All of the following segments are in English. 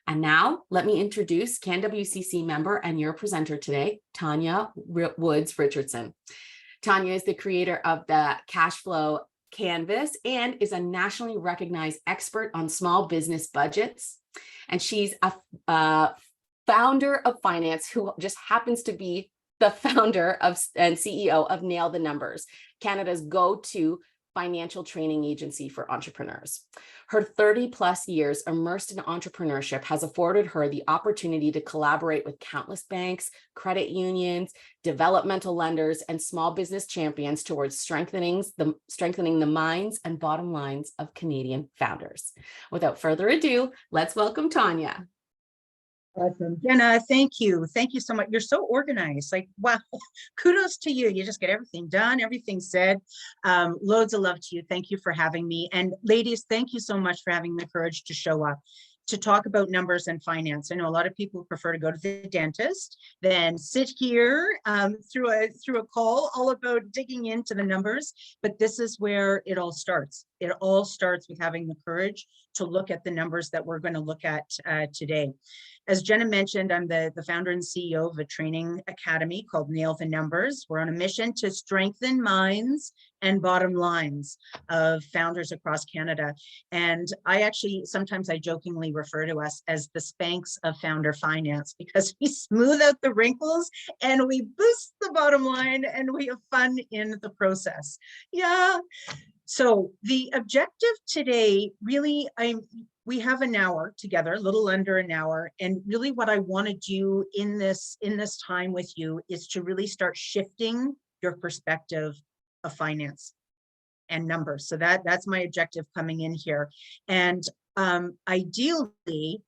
And now let me introduce CanWCC member and your presenter today, Taunya Woods Richardson. Taunya is the creator of the Cash Flow Canvas and is a nationally recognized expert on small business budgets. And she's a founder of finance who just happens to be the founder of and CEO of Nail the Numbers, Canada's go-to financial training agency for entrepreneurs. Her 30 plus years immersed in entrepreneurship has afforded her the opportunity to collaborate with countless banks, credit unions, developmental lenders, and small business champions towards strengthening the minds and bottom lines of Canadian founders. Without further ado, let's welcome Taunya. Awesome. Jenna, thank you. Thank you so much. You're so organized. Like, wow, kudos to you. You just get everything done, everything said. Loads of love to you. Thank you for having me. And ladies, thank you so much for having the courage to show up, to talk about numbers and finance. I know a lot of people prefer to go to the dentist than sit here through a call all about digging into the numbers. But this is where it all starts. It all starts with having the courage to look at the numbers that we're going to look at today. As Jenna mentioned, I'm the founder and CEO of a training academy called Nail the Numbers. We're on a mission to strengthen minds and bottom lines of founders across Canada. And sometimes I jokingly refer to us as the Spanx of founder finance, because we smooth out the wrinkles and we boost the bottom line and we have fun in the process. Yeah. So the objective today, really, we have an hour together, a little under an hour. And really what I want to do in this time with you is to really start shifting your perspective of finance and numbers. So that's my objective coming in here. And ideally,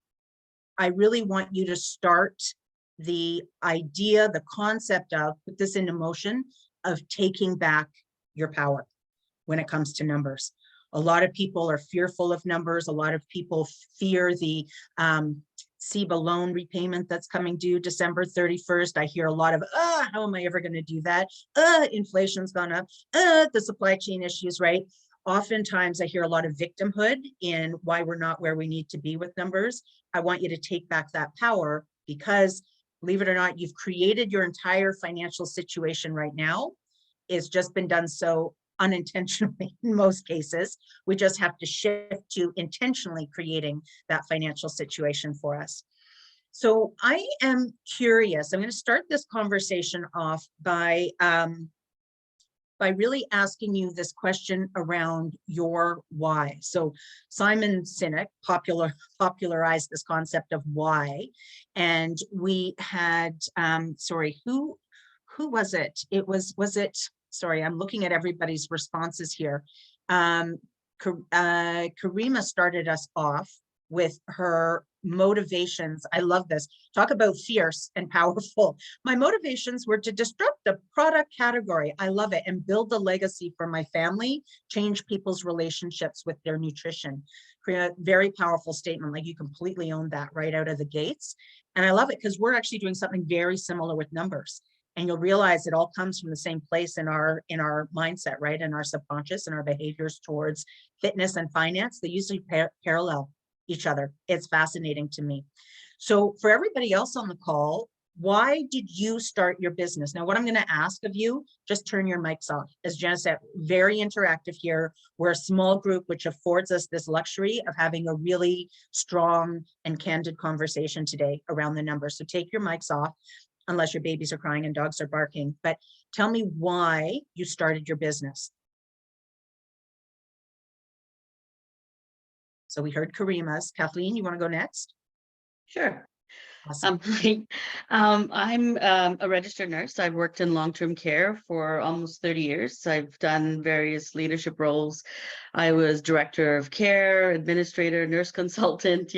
I really want you to start the idea, the concept of, put this into motion, of taking back your power when it comes to numbers. A lot of people are fearful of numbers. A lot of people fear the CEBA loan repayment that's coming due December 31st. I hear a lot of, how am I ever going to do that? Inflation's gone up. The supply chain issues, right? Oftentimes I hear a lot of victimhood in why we're not where we need to be with numbers. I want you to take back that power because, believe it or not, you've created your entire financial situation right now. It's just been done so unintentionally in most cases. We just have to shift to intentionally creating that financial situation for us. So I am curious. I'm going to start this conversation off by really asking you this question around your why. So Simon Sinek popularized this concept of why, and we had who was it? Was it? Sorry, I'm looking at everybody's responses here. Karima started us off with her motivations. I love this. Talk about fierce and powerful. My motivations were to disrupt the product category. I love it. And build a legacy for my family, change people's relationships with their nutrition. Very powerful statement. Like, you completely own that right out of the gates. And I love it because we're actually doing something very similar with numbers. And you'll realize it all comes from the same place in our mindset, right? In our subconscious and our behaviors towards fitness and finance. They usually parallel each other. It's fascinating to me. So for everybody else on the call, why did you start your business? Now, what I'm going to ask of you, just turn your mics off. As Jenna said, very interactive here. We're a small group, which affords us this luxury of having a really strong and candid conversation today around the numbers. So take your mics off, unless your babies are crying and dogs are barking. But tell me why you started your business. So we heard Karima's. Kathleen, you want to go next? Sure. Awesome. I'm a registered nurse. I've worked in long-term care for almost 30 years. I've done various leadership roles. I was director of care, administrator, nurse consultant,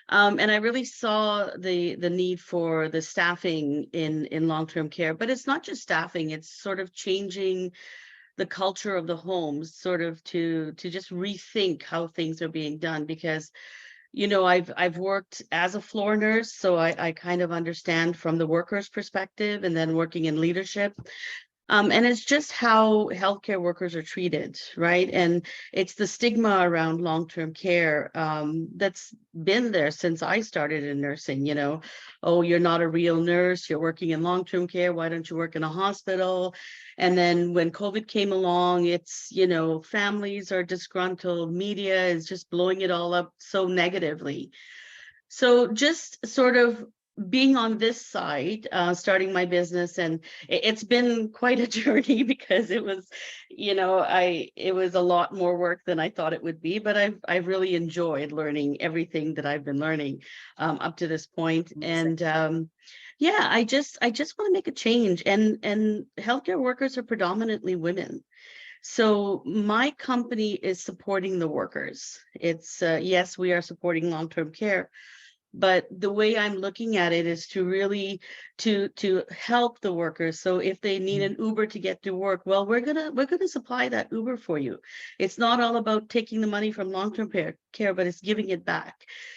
and I really saw the need for the staffing in long-term care. But it's not just staffing, it's sort of changing the culture of the homes, sort of to just rethink how things are being done. Because I've worked as a floor nurse, so I kind of understand from the workers' perspective, and then working in leadership. And it's just how healthcare workers are treated, right? And it's the stigma around long-term care that's been there since I started in nursing, you know, oh, you're not a real nurse, you're working in long-term care, why don't you work in a hospital? And then when COVID came along, it's, you know, families are disgruntled, media is just blowing it all up so negatively. So just sort of being on this side, starting my business, and it's been quite a journey because it was, you know, it was a lot more work than I thought it would be, but I've really enjoyed learning everything that I've been learning up to this point. And yeah, I just want to make a change, and healthcare workers are predominantly women. So my company is supporting the workers. It's yes, we are supporting long-term care, but the way I'm looking at it is to really to help the workers. So if they need an Uber to get to work, well, we're gonna supply that Uber for you. It's not all about taking the money from long-term care, but it's giving it back.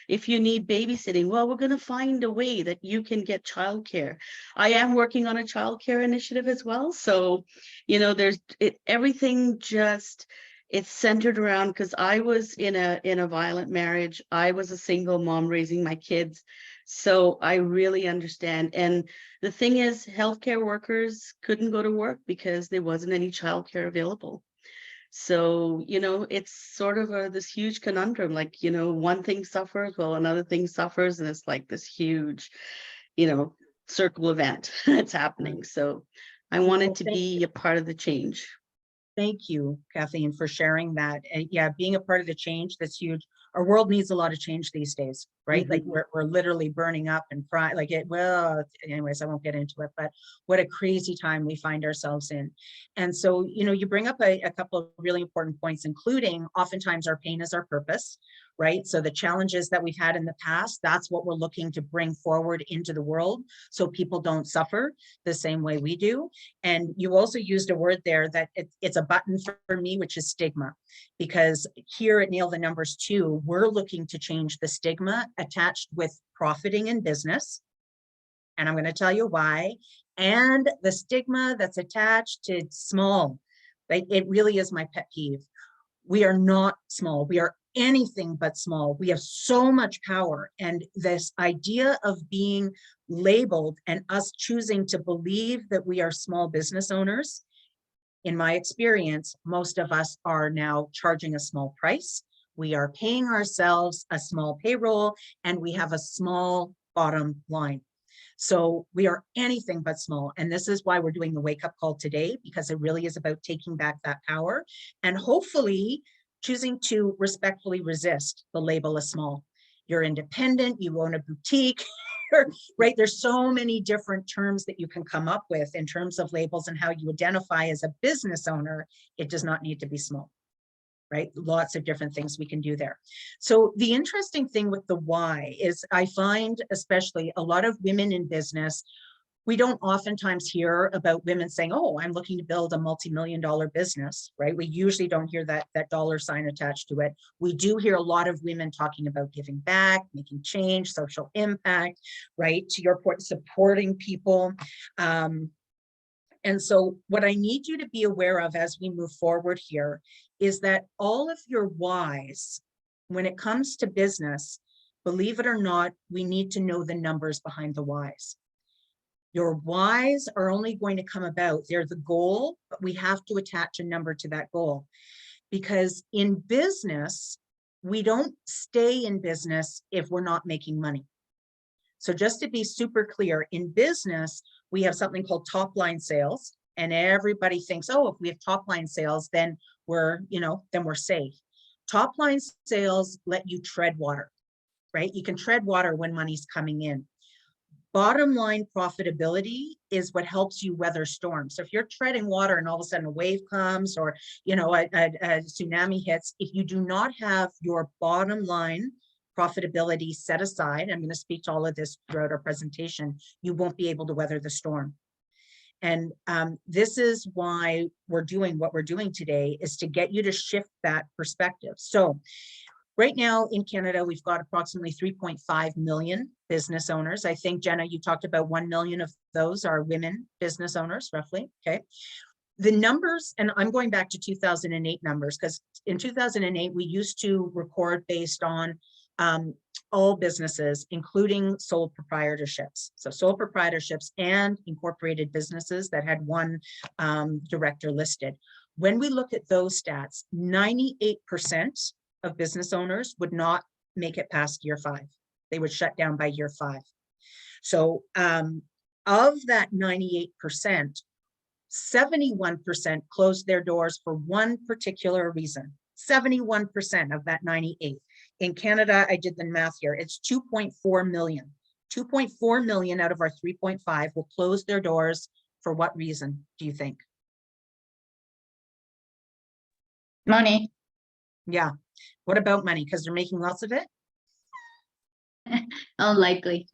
If you need babysitting, well, we're gonna find a way that you can get childcare. I am working on a childcare initiative as well. So, you know, everything just, it's centered around, because I was in a violent marriage. I was a single mom raising my kids. So I really understand. And the thing is, healthcare workers couldn't go to work because there wasn't any childcare available. So, you know, it's sort of this huge conundrum, like, you know, one thing suffers, well, another thing suffers, and it's like this huge, you know, circle event that's happening. So I wanted Well, to thank be a part of the change. Thank you, Kathleen, for sharing that. Yeah, being a part of the change, that's huge. Our world needs a lot of change these days, right? Like Mhm. we're literally burning up and fry like it. Well, anyways, I won't get into it, but what a crazy time we find ourselves in. And so, you know, you bring up a couple of really important points, including oftentimes our pain is our purpose, right? So the challenges that we've had in the past, that's what we're looking to bring forward into the world so people don't suffer the same way we do. And you also used a word there that it's a button for me, which is stigma, because here at Nail the Numbers 2, we're looking to change the stigma attached with profiting in business. And I'm going to tell you why. And the stigma that's attached to small. Like, it really is my pet peeve. We are not small. We are anything but small. We have so much power. And this idea of being labeled and us choosing to believe that we are small business owners, in my experience, most of us are now charging a small price. We are paying ourselves a small payroll, and we have a small bottom line. So we are anything but small. And this is why we're doing the wake up call today, because it really is about taking back that power and hopefully choosing to respectfully resist the label of small. You're independent, you own a boutique, right? There's so many different terms that you can come up with in terms of labels and how you identify as a business owner. It does not need to be small. Right? Lots of different things we can do there. So the interesting thing with the why is I find, especially a lot of women in business, we don't oftentimes hear about women saying, oh, I'm looking to build a multi-million-dollar business, right? We usually don't hear that dollar sign attached to it. We do hear a lot of women talking about giving back, making change, social impact, right? To your point, supporting people. And so what I need you to be aware of as we move forward here is that all of your whys, when it comes to business, believe it or not, we need to know the numbers behind the whys. Your whys are only going to come about. They're the goal, but we have to attach a number to that goal. Because in business, we don't stay in business if we're not making money. So just to be super clear, in business, we have something called top line sales, and everybody thinks, oh, if we have top line sales, then we're safe. Top line sales let you tread water, right? You can tread water when money's coming in. Bottom line profitability is what helps you weather storms. So if you're treading water and all of a sudden a wave comes, or a tsunami hits, if you do not have your bottom line profitability set aside, I'm going to speak to all of this throughout our presentation, you won't be able to weather the storm. And this is why we're doing what we're doing today, is to get you to shift that perspective. So right now in Canada, we've got approximately 3.5 million business owners. I think, Jenna, you talked about 1 million of those are women business owners, roughly. Okay. The numbers, and I'm going back to 2008 numbers, because in 2008, we used to record based on all businesses, including sole proprietorships. So sole proprietorships and incorporated businesses that had one director listed. When we look at those stats, 98% of business owners would not make it past year 5. They would shut down by year 5. So of that 98%, 71% closed their doors for one particular reason. 71% of that 98. In Canada, I did the math here. It's 2.4 million. 2.4 million out of our 3.5 will close their doors for what reason, do you think? Money. Yeah. What about money? Because they're making lots of it? Unlikely.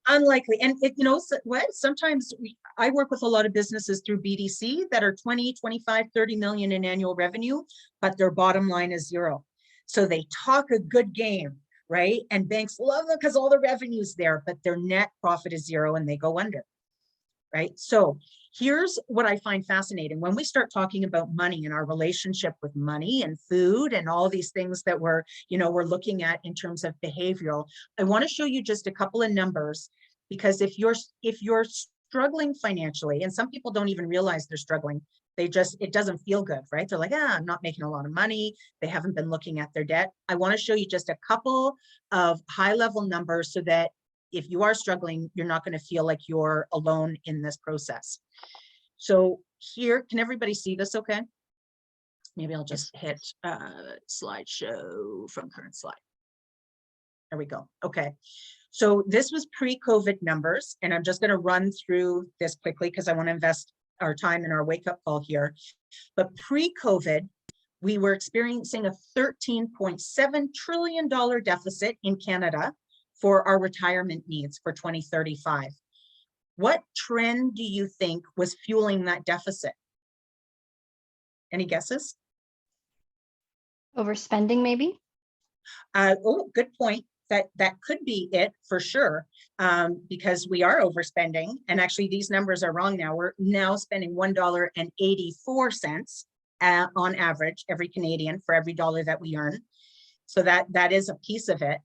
Unlikely. And it, you know, what sometimes I work with a lot of businesses through BDC that are 20, 25, 30 million in annual revenue, but their bottom line is 0. So they talk a good game, right? And banks love them because all the revenue's there, but their net profit is 0 and they go under, right? So here's what I find fascinating. When we start talking about money and our relationship with money and food and all these things that we're looking at in terms of behavioral, I want to show you just a couple of numbers, because if you're struggling financially, and some people don't even realize they're struggling, it doesn't feel good, right? They're like, I'm not making a lot of money. They haven't been looking at their debt. I want to show you just a couple of high level numbers so that if you are struggling, you're not going to feel like you're alone in this process. So here, can everybody see this okay? Maybe I'll just hit slideshow from current slide. There we go. Okay. So this was pre-COVID numbers, and I'm just going to run through this quickly because I want to invest our time in our wake-up call here. But pre-COVID, we were experiencing a $13.7 trillion deficit in Canada for our retirement needs for 2035. What trend do you think was fueling that deficit? Any guesses? Overspending, maybe? Oh, good point. That could be it for sure, because we are overspending. And actually, these numbers are wrong now. We're now spending $1.84 on average, every Canadian, for every dollar that we earn. So that is a piece of it.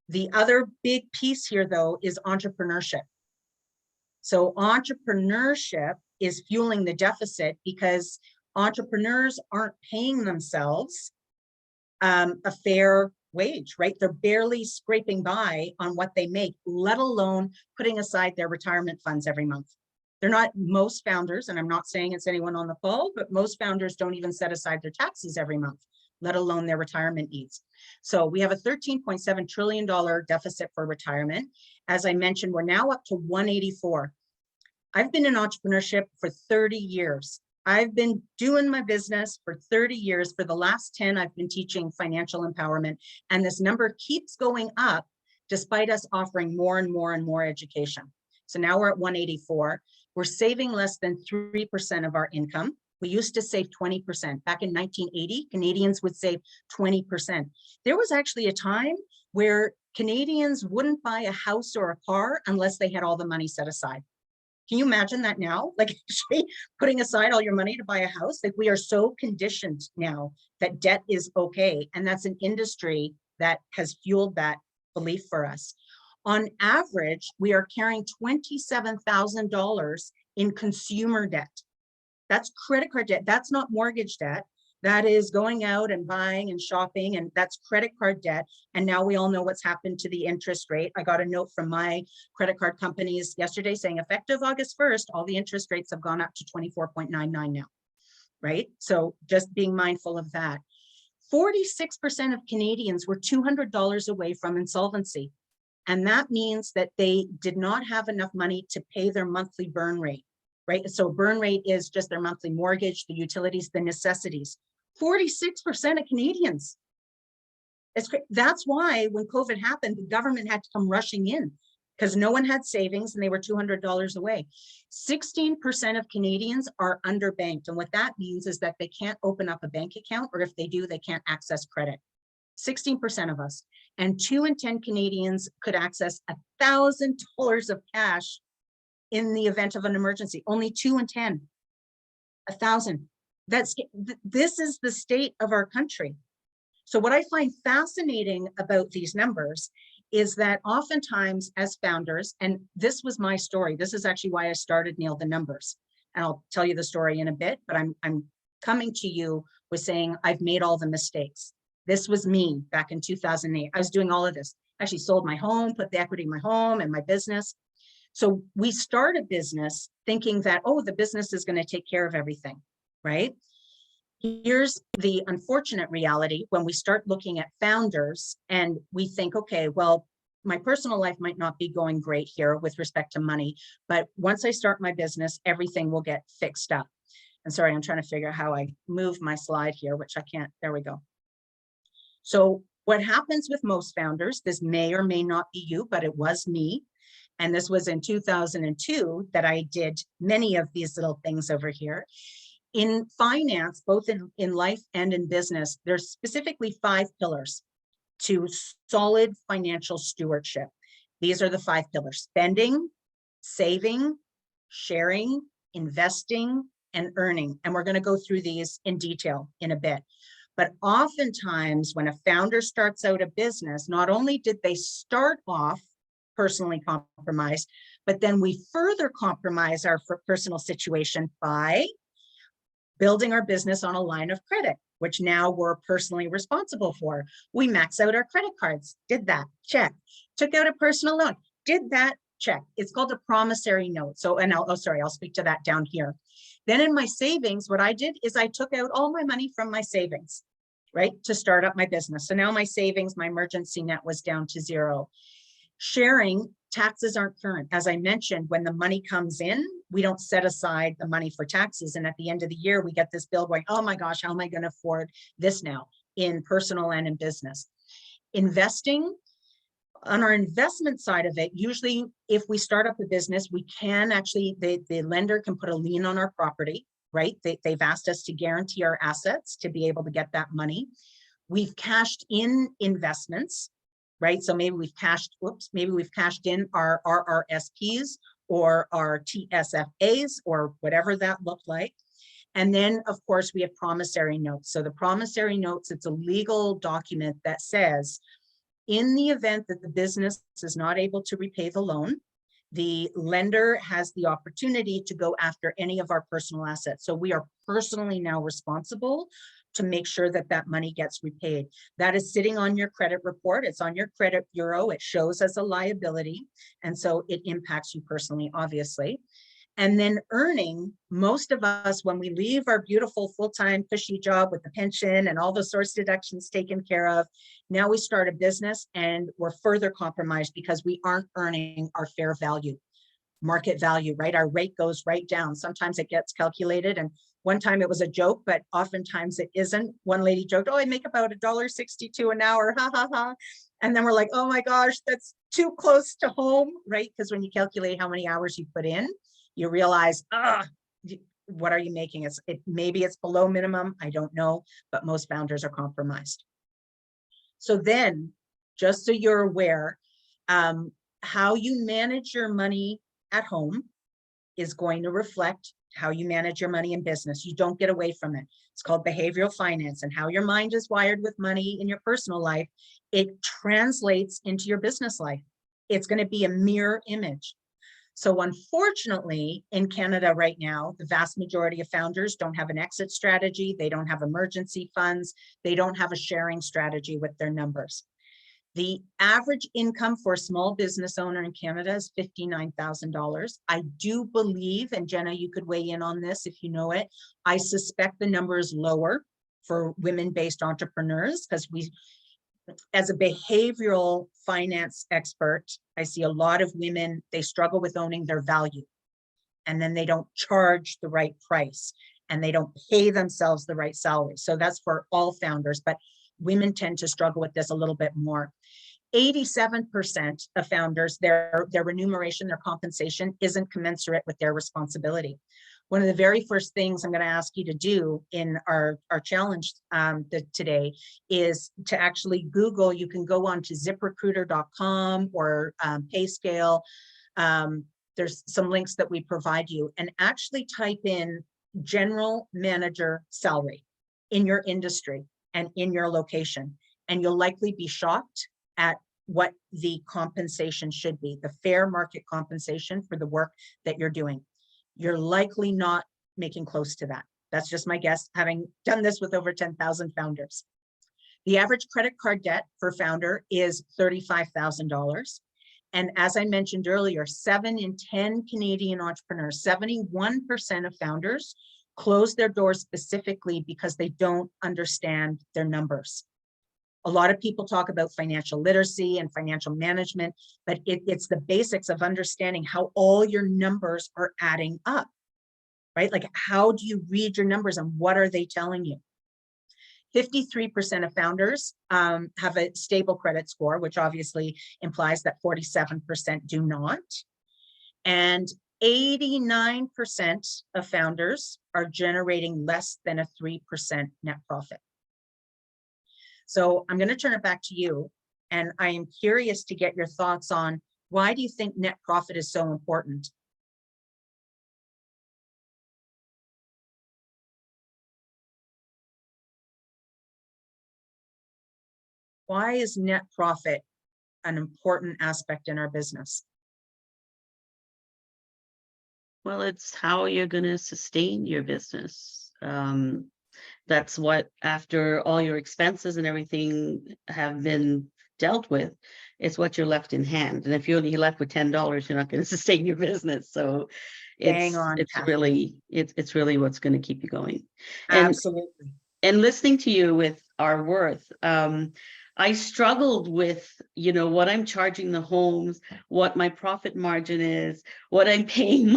The other big piece here, though, is entrepreneurship. So entrepreneurship is fueling the deficit because entrepreneurs aren't paying themselves a fair wage, right? They're barely scraping by on what they make, let alone putting aside their retirement funds every month. They're not, most founders, and I'm not saying it's anyone on the call, but most founders don't even set aside their taxes every month, let alone their retirement needs. So we have a $13.7 trillion deficit for retirement. As I mentioned, we're now up to 184. I've been in entrepreneurship for 30 years. I've been doing my business for 30 years. For the last 10, I've been teaching financial empowerment, and this number keeps going up despite us offering more and more and more education. So now we're at 184. We're saving less than 3% of our income. We used to save 20%. Back in 1980, Canadians would save 20%. There was actually a time where Canadians wouldn't buy a house or a car unless they had all the money set aside. Can you imagine that now? Like actually putting aside all your money to buy a house? Like we are so conditioned now that debt is okay. And that's an industry that has fueled that belief for us. On average, we are carrying $27,000 in consumer debt. That's credit card debt. That's not mortgage debt. That is going out and buying and shopping, and that's credit card debt. And now we all know what's happened to the interest rate. I got a note from my credit card companies yesterday saying effective August 1st, all the interest rates have gone up to 24.99 now, right? So just being mindful of that. 46% of Canadians were $200 away from insolvency. And that means that they did not have enough money to pay their monthly burn rate, right? So burn rate is just their monthly mortgage, the utilities, the necessities. 46% of Canadians. That's why when COVID happened, the government had to come rushing in because no one had savings and they were $200 away. 16% of Canadians are underbanked. And what that means is that they can't open up a bank account, or if they do, they can't access credit. 16% of us. And 2 in 10 Canadians could access $1,000 of cash in the event of an emergency. Only 2 in 10. 1,000. This is the state of our country. So what I find fascinating about these numbers is that oftentimes as founders, and this was my story, this is actually why I started Nail the Numbers. And I'll tell you the story in a bit, but I'm coming to you with saying I've made all the mistakes. This was me back in 2008. I was doing all of this. I actually sold my home, put the equity in my home and my business. So we start a business thinking that, oh, the business is going to take care of everything, right? Here's the unfortunate reality when we start looking at founders and we think, okay, well, my personal life might not be going great here with respect to money, but once I start my business, everything will get fixed up. And sorry, I'm trying to figure out how I move my slide here, which I can't. There we go. So what happens with most founders, this may or may not be you, but it was me. And this was in 2002 that I did many of these little things over here. In finance, both in life and in business, there's specifically 5 pillars to solid financial stewardship. These are the 5 pillars: spending, saving, sharing, investing, and earning. And we're going to go through these in detail in a bit. But oftentimes when a founder starts out a business, not only did they start off personally compromised, but then we further compromise our personal situation by building our business on a line of credit, which now we're personally responsible for. We max out our credit cards, did that, check. Took out a personal loan, did that, check. It's called a promissory note. So, and I'll speak to that down here. Then in my savings, what I did is I took out all my money from my savings, right, to start up my business. So now my savings, my emergency net was down to 0. Sharing, taxes aren't current. As I mentioned, when the money comes in, we don't set aside the money for taxes. And at the end of the year, we get this bill going, oh my gosh, how am I going to afford this now in personal and in business? Investing, on our investment side of it, usually if we start up a business, we can actually, the lender can put a lien on our property, right? They've asked us to guarantee our assets to be able to get that money. We've cashed in investments, right? So maybe we've cashed in our RRSPs or our TSFAs or whatever that looked like. And then of course we have promissory notes. So the promissory notes, it's a legal document that says, in the event that the business is not able to repay the loan, the lender has the opportunity to go after any of our personal assets. So we are personally now responsible to make sure that that money gets repaid. That is sitting on your credit report. It's on your credit bureau. It shows as a liability. And so it impacts you personally, obviously. And then earning, most of us, when we leave our beautiful full-time cushy job with the pension and all the source deductions taken care of, now we start a business and we're further compromised because we aren't earning our fair value, market value, right? Our rate goes right down. Sometimes it gets calculated, and one time it was a joke, but oftentimes it isn't. One lady joked, oh, I make about $1.62 an hour, ha, ha, ha. And then we're like, oh my gosh, that's too close to home, right? Because when you calculate how many hours you put in, you realize, what are you making? Maybe it's below minimum, I don't know, but most founders are compromised. So then, just so you're aware, how you manage your money at home is going to reflect how you manage your money in business. You don't get away from it. It's called behavioral finance, and how your mind is wired with money in your personal life, it translates into your business life. It's going to be a mirror image. So unfortunately, in Canada right now, the vast majority of founders don't have an exit strategy. They don't have emergency funds. They don't have a sharing strategy with their numbers. The average income for a small business owner in Canada is $59,000. I do believe, and Jenna, you could weigh in on this if you know it, I suspect the number is lower for women-based entrepreneurs, because as a behavioral finance expert, I see a lot of women, they struggle with owning their value, and then they don't charge the right price, and they don't pay themselves the right salary. So that's for all founders, but women tend to struggle with this a little bit more. 87% of founders, their remuneration, their compensation isn't commensurate with their responsibility. One of the very first things I'm going to ask you to do in our challenge today is to actually Google. You can go on to ziprecruiter.com or PayScale. There's some links that we provide you, and actually type in general manager salary in your industry and in your location. And you'll likely be shocked at what the compensation should be, the fair market compensation for the work that you're doing. You're likely not making close to that. That's just my guess, having done this with over 10,000 founders. The average credit card debt for founder is $35,000. And as I mentioned earlier, 7 in 10 Canadian entrepreneurs, 71% of founders close their doors specifically because they don't understand their numbers. A lot of people talk about financial literacy and financial management, but it's the basics of understanding how all your numbers are adding up, right? Like, how do you read your numbers and what are they telling you? 53% of founders have a stable credit score, which obviously implies that 47% do not. And 89% of founders are generating less than a 3% net profit. So I'm going to turn it back to you. And I am curious to get your thoughts on, why do you think net profit is so important? Why is net profit an important aspect in our business? Well, it's how you're going to sustain your business. That's what, after all your expenses and everything have been dealt with, it's what you're left in hand. And if you're only left with $10, you're not going to sustain your business. So it's really what's going to keep you going. Absolutely. And listening to you with our worth, I struggled with, what I'm charging the homes, what my profit margin is, what I'm paying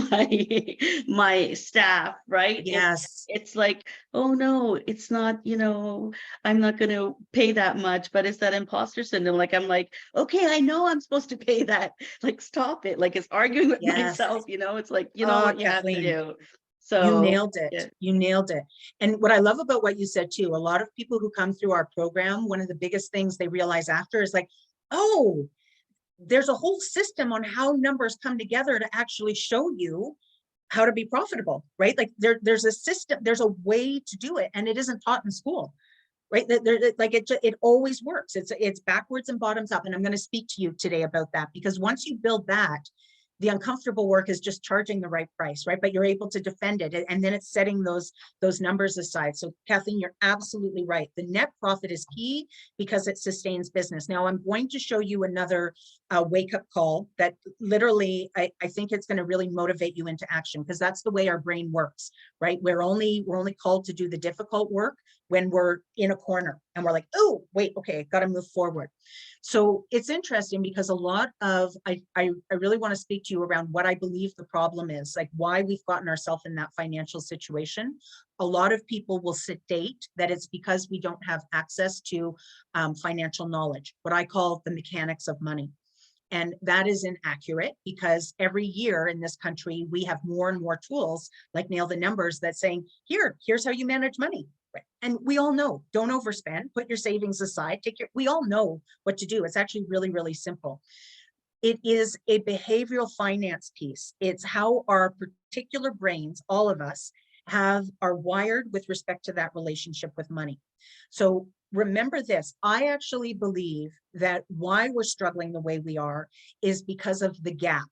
my staff, right? Yes. It's like, oh no, it's not, I'm not going to pay that much, but it's that imposter syndrome. Like, I'm like, okay, I know I'm supposed to pay that. Like, stop it. Like, it's arguing with myself, it's like, know what you have to do. So you nailed it. Yeah. You nailed it. And what I love about what you said too, a lot of people who come through our program, one of the biggest things they realize after is like, oh, there's a whole system on how numbers come together to actually show you how to be profitable, right? Like there's a system, there's a way to do it, and it isn't taught in school, right? It always works. It's backwards and bottoms up. And I'm going to speak to you today about that, because once you build that, the uncomfortable work is just charging the right price, right? But you're able to defend it, and then it's setting those numbers aside. So Kathleen, you're absolutely right. The net profit is key because it sustains business. Now I'm going to show you another wake-up call that literally, I think it's going to really motivate you into action, because that's the way our brain works, right? We're only called to do the difficult work when we're in a corner and we're like, oh, wait, okay, got to move forward. So it's interesting because a lot of, I really want to speak to you around what I believe the problem is, like why we've gotten ourselves in that financial situation. A lot of people will state that it's because we don't have access to financial knowledge, what I call the mechanics of money. And that is inaccurate, because every year in this country, we have more and more tools like Nail the Numbers that's saying, here's how you manage money. Right. And we all know, don't overspend, put your savings aside, we all know what to do. It's actually really, really simple. It is a behavioral finance piece. It's how our particular brains, all of us, are wired with respect to that relationship with money. So remember this, I actually believe that why we're struggling the way we are is because of the gap.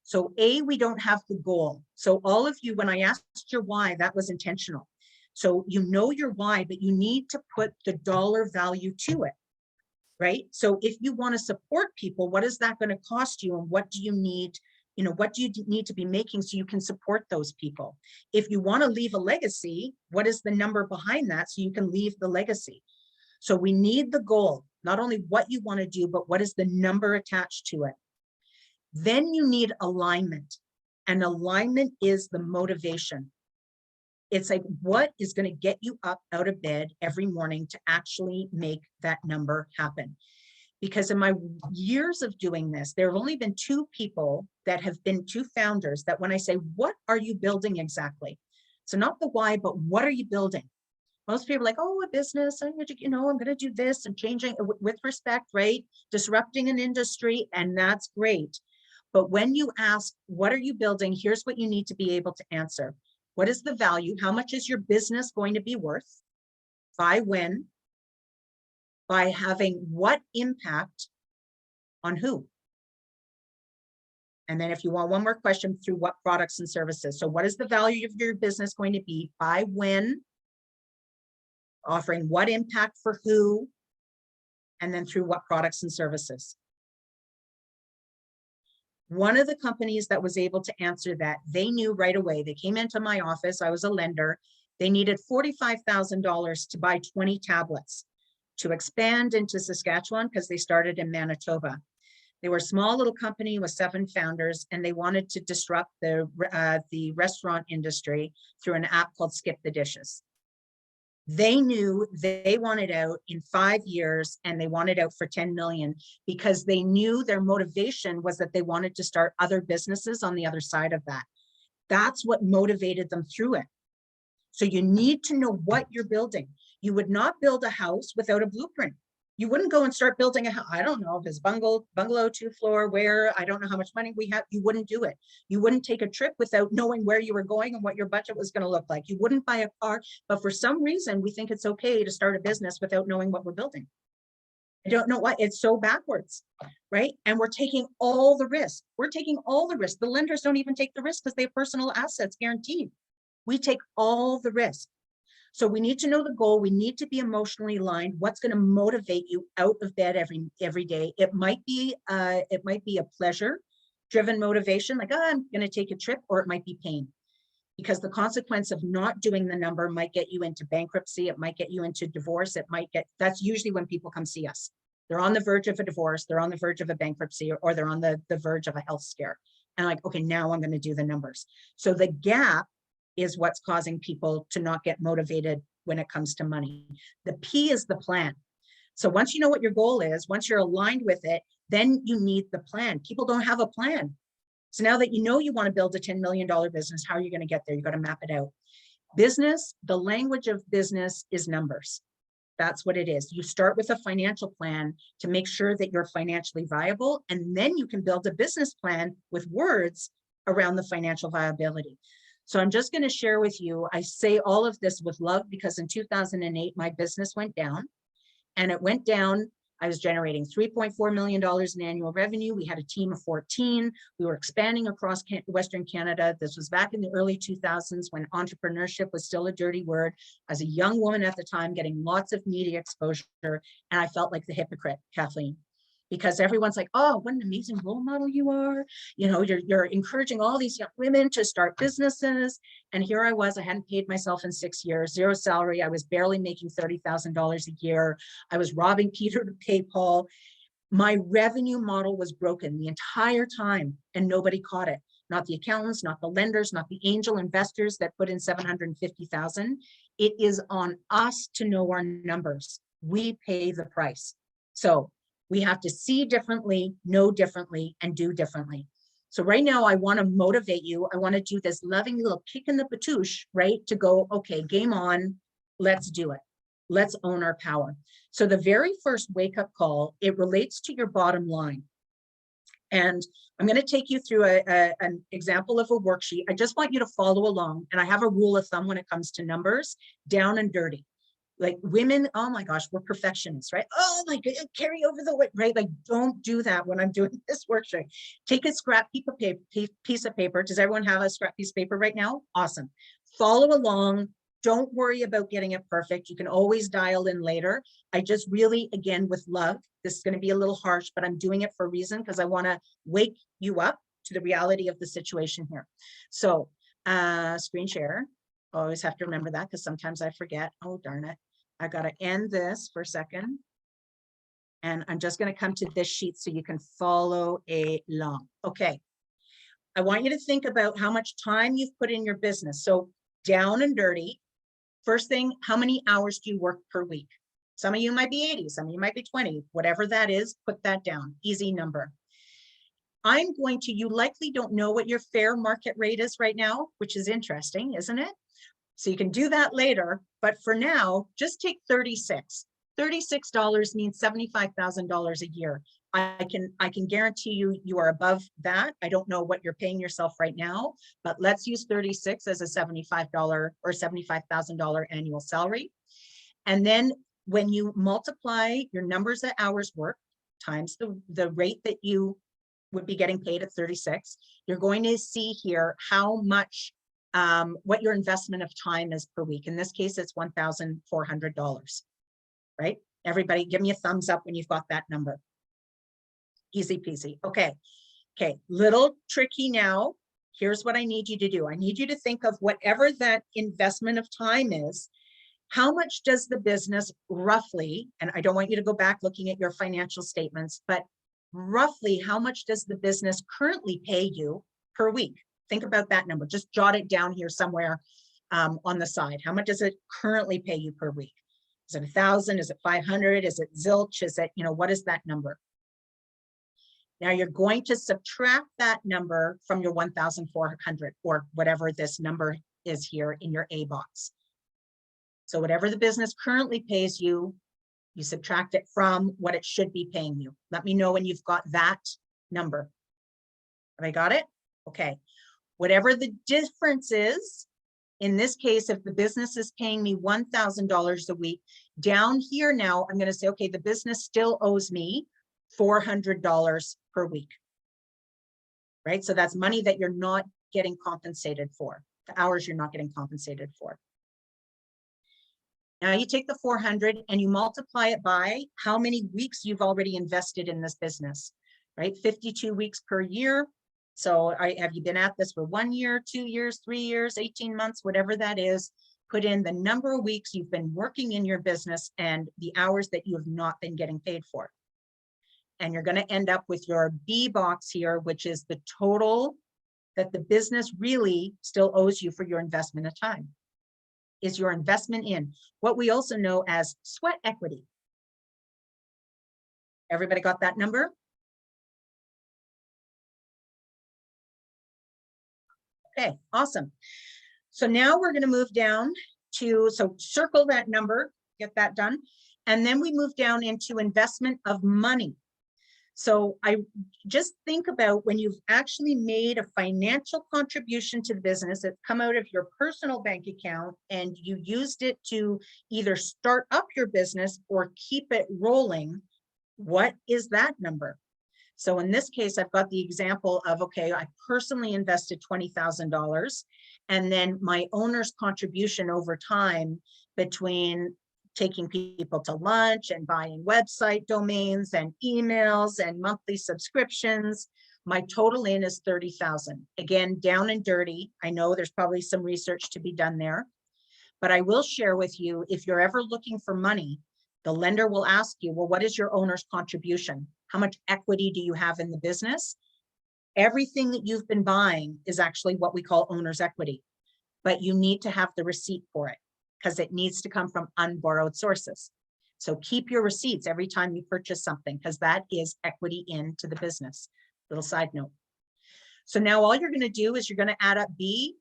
So we don't have the goal. So all of you, when I asked your why, that was intentional. So you know your why, but you need to put the dollar value to it, right? So if you want to support people, what is that going to cost you? And what do you need? What do you need to be making so you can support those people? If you want to leave a legacy, what is the number behind that so you can leave the legacy? So we need the goal, not only what you want to do, but what is the number attached to it? Then you need alignment, and alignment is the motivation. It's like, what is going to get you up out of bed every morning to actually make that number happen? Because in my years of doing this, there have only been 2 people that have been 2 founders that when I say, what are you building exactly? So not the why, but what are you building? Most people are like, oh, a business, I'm going to do this and changing with respect, right? Disrupting an industry, and that's great. But when you ask, what are you building? Here's what you need to be able to answer. What is the value? How much is your business going to be worth? By when? By having what impact on who? And then if you want one more question, through what products and services. So what is the value of your business going to be? By when? Offering what impact for who? And then through what products and services. One of the companies that was able to answer that, they knew right away. They came into my office. I was a lender. They needed $45,000 to buy 20 tablets to expand into Saskatchewan because they started in Manitoba. They were a small little company with 7 founders, and they wanted to disrupt the restaurant industry through an app called Skip the Dishes. They knew they wanted out in 5 years, and they wanted out for 10 million because they knew their motivation was that they wanted to start other businesses on the other side of that. That's what motivated them through it. So you need to know what you're building. You would not build a house without a blueprint. You wouldn't go and start building a house. I don't know if it's bungalow 2-floor, where, I don't know how much money we have. You wouldn't do it. You wouldn't take a trip without knowing where you were going and what your budget was going to look like. You wouldn't buy a car, but for some reason, we think it's okay to start a business without knowing what we're building. I don't know why. It's so backwards, right? And we're taking all the risk. We're taking all the risk. The lenders don't even take the risk because they have personal assets guaranteed. We take all the risk. So we need to know the goal. We need to be emotionally aligned. What's going to motivate you out of bed every day? It might be a pleasure-driven motivation, like, oh, I'm going to take a trip, or it might be pain, because the consequence of not doing the number might get you into bankruptcy. It might get you into divorce. That's usually when people come see us. They're on the verge of a divorce. They're on the verge of a bankruptcy, or they're on the verge of a health scare. And like, okay, now I'm going to do the numbers. So the gap is what's causing people to not get motivated when it comes to money. The P is the plan. So once you know what your goal is, once you're aligned with it, then you need the plan. People don't have a plan. So now that you know you want to build a $10 million business, how are you going to get there? You got to map it out. Business, the language of business is numbers. That's what it is. You start with a financial plan to make sure that you're financially viable, and then you can build a business plan with words around the financial viability. So I'm just going to share with you, I say all of this with love, because in 2008, my business went down, and it went down. I was generating $3.4 million in annual revenue. We had a team of 14. We were expanding across Western Canada. This was back in the early 2000s when entrepreneurship was still a dirty word. I was a young woman at the time getting lots of media exposure, and I felt like the hypocrite, Kathleen. Because everyone's like, oh, what an amazing role model you are. You know, you're encouraging all these young women to start businesses. And here I was, I hadn't paid myself in 6 years, 0 salary. I was barely making $30,000 a year. I was robbing Peter to pay Paul. My revenue model was broken the entire time, and nobody caught it. Not the accountants, not the lenders, not the angel investors that put in $750,000. It is on us to know our numbers. We pay the price. So we have to see differently, know differently, and do differently. So right now, I want to motivate you. I want to do this loving little kick in the patoosh, right? To go, okay, game on, let's do it. Let's own our power. So the very first wake-up call, it relates to your bottom line. And I'm going to take you through an example of a worksheet. I just want you to follow along. And I have a rule of thumb when it comes to numbers, down and dirty. Like women, oh my gosh, we're perfectionists, right? Oh my God, carry over the weight, right? Like, don't do that when I'm doing this worksheet. Take a scrap piece of paper. Does everyone have a scrap piece of paper right now? Awesome. Follow along. Don't worry about getting it perfect. You can always dial in later. I just really, again, with love, this is going to be a little harsh, but I'm doing it for a reason, because I want to wake you up to the reality of the situation here. So screen share. Always have to remember that, because sometimes I forget. Oh, darn it. I got to end this for a second. And I'm just going to come to this sheet so you can follow along. Okay. I want you to think about how much time you've put in your business. So down and dirty. First thing, how many hours do you work per week? Some of you might be 80, some of you might be 20, whatever that is, put that down. Easy number. I'm going to, you likely don't know what your fair market rate is right now, which is interesting, isn't it? So you can do that later, but for now, just take 36. $36 means $75,000 a year. I can guarantee you are above that. I don't know what you're paying yourself right now, but let's use 36 as a $75 or $75,000 annual salary. And then when you multiply your numbers of hours worked times the rate that you would be getting paid at 36, you're going to see here how much, what your investment of time is per week. In this case, it's $1,400, right? Everybody give me a thumbs up when you've got that number. Easy peasy. Okay. Okay. Little tricky now. Here's what I need you to do. I need you to think of whatever that investment of time is. How much does the business roughly, and I don't want you to go back looking at your financial statements, but roughly how much does the business currently pay you per week? Think about that number. Just jot it down here somewhere on the side. How much does it currently pay you per week? Is it 1,000? Is it 500? Is it zilch? Is it, what is that number? Now you're going to subtract that number from your 1,400 or whatever this number is here in your A box. So whatever the business currently pays you, you subtract it from what it should be paying you. Let me know when you've got that number. Have I got it? Okay. Whatever the difference is, in this case, if the business is paying me $1,000 a week, down here now, I'm going to say, okay, the business still owes me $400 per week, right? So that's money that you're not getting compensated for, the hours you're not getting compensated for. Now you take the 400 and you multiply it by how many weeks you've already invested in this business, right? 52 weeks per year. So have you been at this for 1 year, 2 years, 3 years, 18 months, whatever that is? Put in the number of weeks you've been working in your business and the hours that you have not been getting paid for. And you're going to end up with your B box here, which is the total that the business really still owes you for your investment of time. Is your investment in what we also know as sweat equity. Everybody got that number? Okay, awesome. So now we're going to move down to, so circle that number, get that done. And then we move down into investment of money. So I just think about when you've actually made a financial contribution to the business that's come out of your personal bank account and you used it to either start up your business or keep it rolling, what is that number? So in this case, I've got the example of, okay, I personally invested $20,000 and then my owner's contribution over time between taking people to lunch and buying website domains and emails and monthly subscriptions. My total in is 30,000. Again, down and dirty. I know there's probably some research to be done there, but I will share with you, if you're ever looking for money, the lender will ask you, well, what is your owner's contribution? How much equity do you have in the business? Everything that you've been buying is actually what we call owner's equity, but you need to have the receipt for it, because it needs to come from unborrowed sources. So keep your receipts every time you purchase something, because that is equity into the business. Little side note. So now all you're going to do is you're going to add up B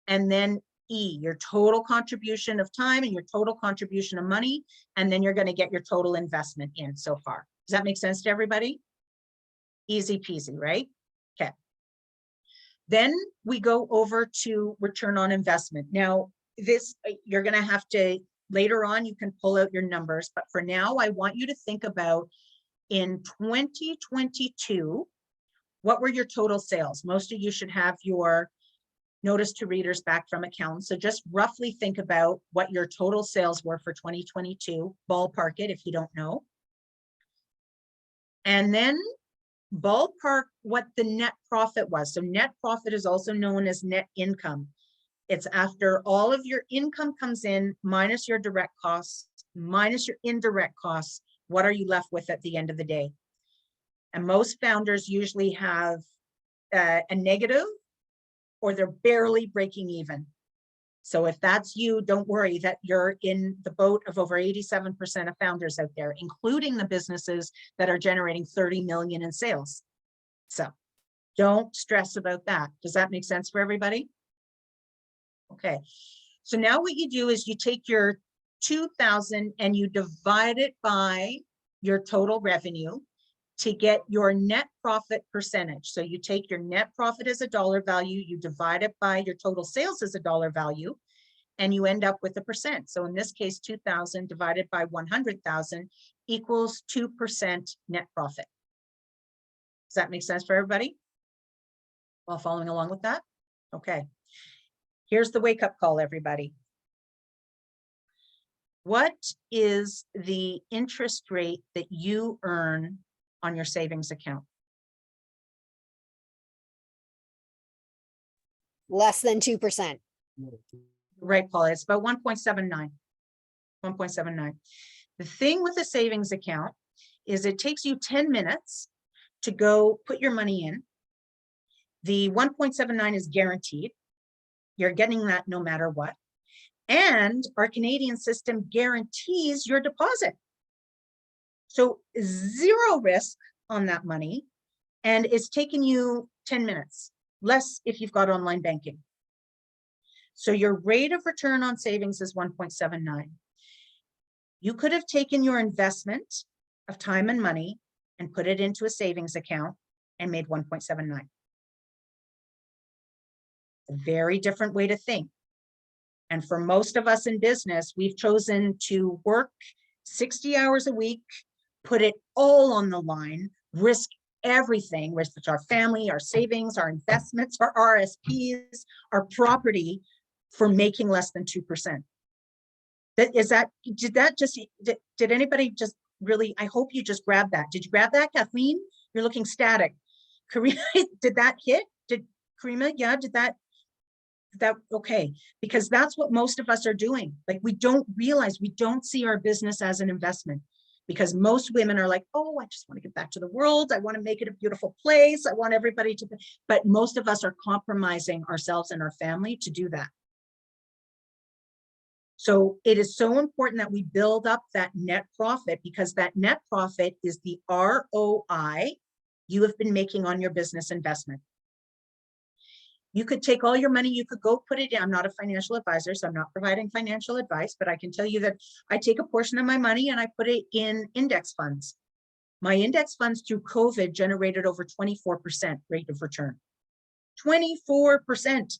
and then E, your total contribution of time and your total contribution of money, and then you're going to get your total investment in so far. Does that make sense to everybody? Easy peasy, right? Okay. Then we go over to return on investment. Now, this, you're going to have to, later on, you can pull out your numbers, but for now, I want you to think about in 2022, what were your total sales? Most of you should have your notice to readers back from accountants. So just roughly think about what your total sales were for 2022, ballpark it if you don't know. And then ballpark what the net profit was. So net profit is also known as net income. It's after all of your income comes in, minus your direct costs, minus your indirect costs, what are you left with at the end of the day? And most founders usually have a negative or they're barely breaking even. So if that's you, don't worry that you're in the boat of over 87% of founders out there, including the businesses that are generating 30 million in sales. So don't stress about that. Does that make sense for everybody? Okay, so now what you do is you take your 2,000 and you divide it by your total revenue. to get your net profit percentage. So you take your net profit as a dollar value, you divide it by your total sales as a dollar value, and you end up with a percent. So in this case, 2,000 divided by 100,000 equals 2% net profit. Does that make sense for everybody? While following along with that? Okay. Here's the wake up call, everybody. What is the interest rate that you earn on your savings account? Less than 2%. Right, Paul, it's about 1.79. 1.79. The thing with a savings account is it takes you 10 minutes to go put your money in. The 1.79 is guaranteed. You're getting that no matter what. And our Canadian system guarantees your deposit. So zero risk on that money. And it's taking you 10 minutes, less if you've got online banking. So your rate of return on savings is 1.79. You could have taken your investment of time and money and put it into a savings account and made 1.79. A very different way to think. And for most of us in business, we've chosen to work 60 hours a week, put it all on the line, risk everything, risk our family, our savings, our investments, our RSPs, our property, for making less than 2%. Did anybody just really, I hope you just grabbed that. Did you grab that, Kathleen? You're looking static. Karima, did that hit? Did Karima, yeah, did that, okay, because that's what most of us are doing. Like, we don't realize, we don't see our business as an investment, because most women are like, oh, I just want to get back to the world. I want to make it a beautiful place. I want everybody to, but most of us are compromising ourselves and our family to do that. So it is so important that we build up that net profit, because that net profit is the ROI you have been making on your business investment. You could take all your money, you could go put it in. I'm not a financial advisor, so I'm not providing financial advice, but I can tell you that I take a portion of my money and I put it in index funds. My index funds through COVID generated over 24% rate of return. 24%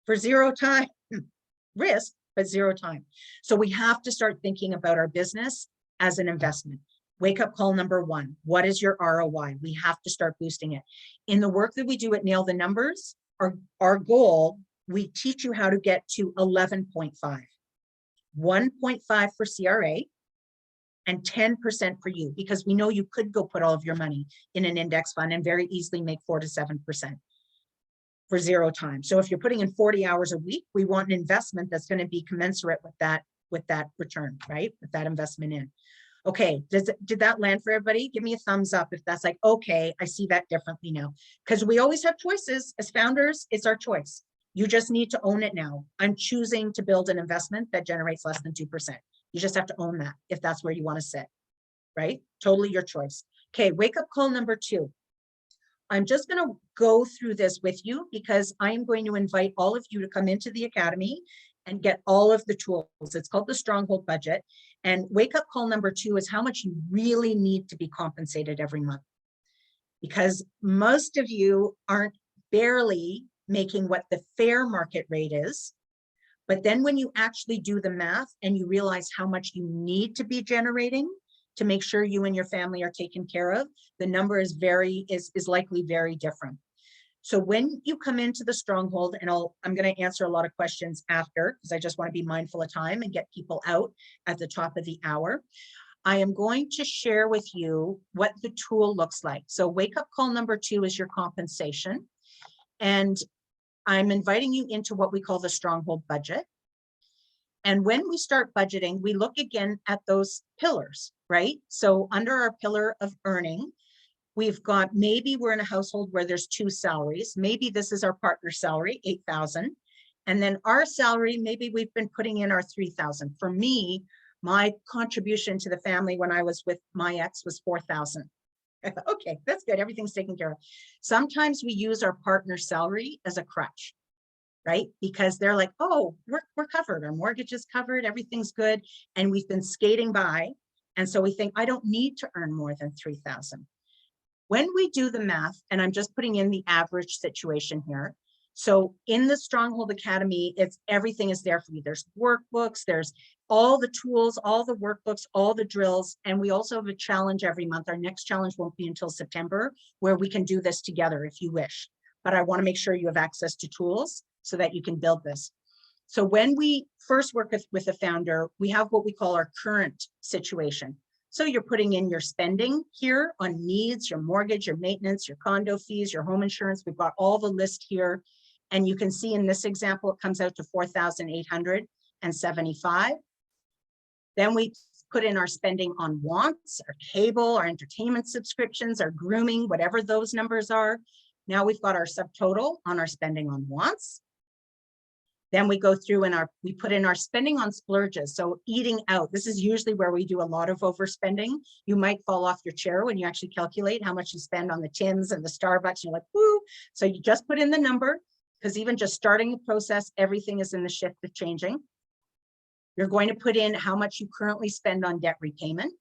for zero time risk, but zero time. So we have to start thinking about our business as an investment. Wake up call number one. What is your ROI? We have to start boosting it. In the work that we do at Nail the Numbers, our goal, we teach you how to get to 11.5. 1.5 for CRA and 10% for you, because we know you could go put all of your money in an index fund and very easily make 4 to 7% for zero time. So if you're putting in 40 hours a week, we want an investment that's going to be commensurate with that return, right? With that investment in. Okay, did that land for everybody? Give me a thumbs up if that's like, okay, I see that differently now. Because we always have choices. As founders, it's our choice. You just need to own it now. I'm choosing to build an investment that generates less than 2%. You just have to own that if that's where you want to sit, right? Totally your choice. Okay, wake up call number 2. I'm just going to go through this with you, because I am going to invite all of you to come into the academy and get all of the tools. It's called the Stronghold Budget. And wake up call number 2 is how much you really need to be compensated every month. Because most of you aren't barely making what the fair market rate is. But then when you actually do the math and you realize how much you need to be generating to make sure you and your family are taken care of, the number is likely very different. So when you come into the Stronghold, and I'm going to answer a lot of questions after, because I just want to be mindful of time and get people out at the top of the hour. I am going to share with you what the tool looks like. So wake up call number 2 is your compensation. And I'm inviting you into what we call the Stronghold Budget. And when we start budgeting, we look again at those pillars, right? So under our pillar of earning, we've got, maybe we're in a household where there's 2 salaries. Maybe this is our partner's salary, 8,000. And then our salary, maybe we've been putting in our 3,000. For me, my contribution to the family when I was with my ex was 4,000. I thought, okay, that's good. Everything's taken care of. Sometimes we use our partner's salary as a crutch, right? Because they're like, oh, we're covered. Our mortgage is covered. Everything's good. And we've been skating by. And so we think, I don't need to earn more than 3,000. When we do the math, and I'm just putting in the average situation here. So in the Stronghold Academy, everything is there for you. There's workbooks, there's all the tools, all the workbooks, all the drills. And we also have a challenge every month. Our next challenge won't be until September, where we can do this together if you wish. But I want to make sure you have access to tools so that you can build this. So when we first work with a founder, we have what we call our current situation. So you're putting in your spending here on needs, your mortgage, your maintenance, your condo fees, your home insurance. We've got all the list here. And you can see in this example, it comes out to $4,875. Then we put in our spending on wants, our cable, our entertainment subscriptions, our grooming, whatever those numbers are. Now we've got our subtotal on our spending on wants. Then we go through and we put in our spending on splurges. So eating out, this is usually where we do a lot of overspending. You might fall off your chair when you actually calculate how much you spend on the Tims and the Starbucks. You're like, woo. So you just put in the number, because even just starting the process, everything is in the shift of changing. You're going to put in how much you currently spend on debt repayment.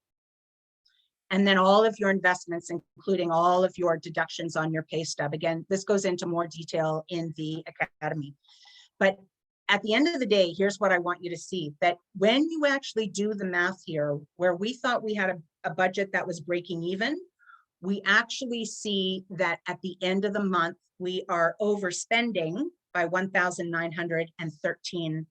And then all of your investments, including all of your deductions on your pay stub. Again, this goes into more detail in the academy. But at the end of the day, here's what I want you to see, that when you actually do the math here, where we thought we had a budget that was breaking even, we actually see that at the end of the month, we are overspending by $1,913,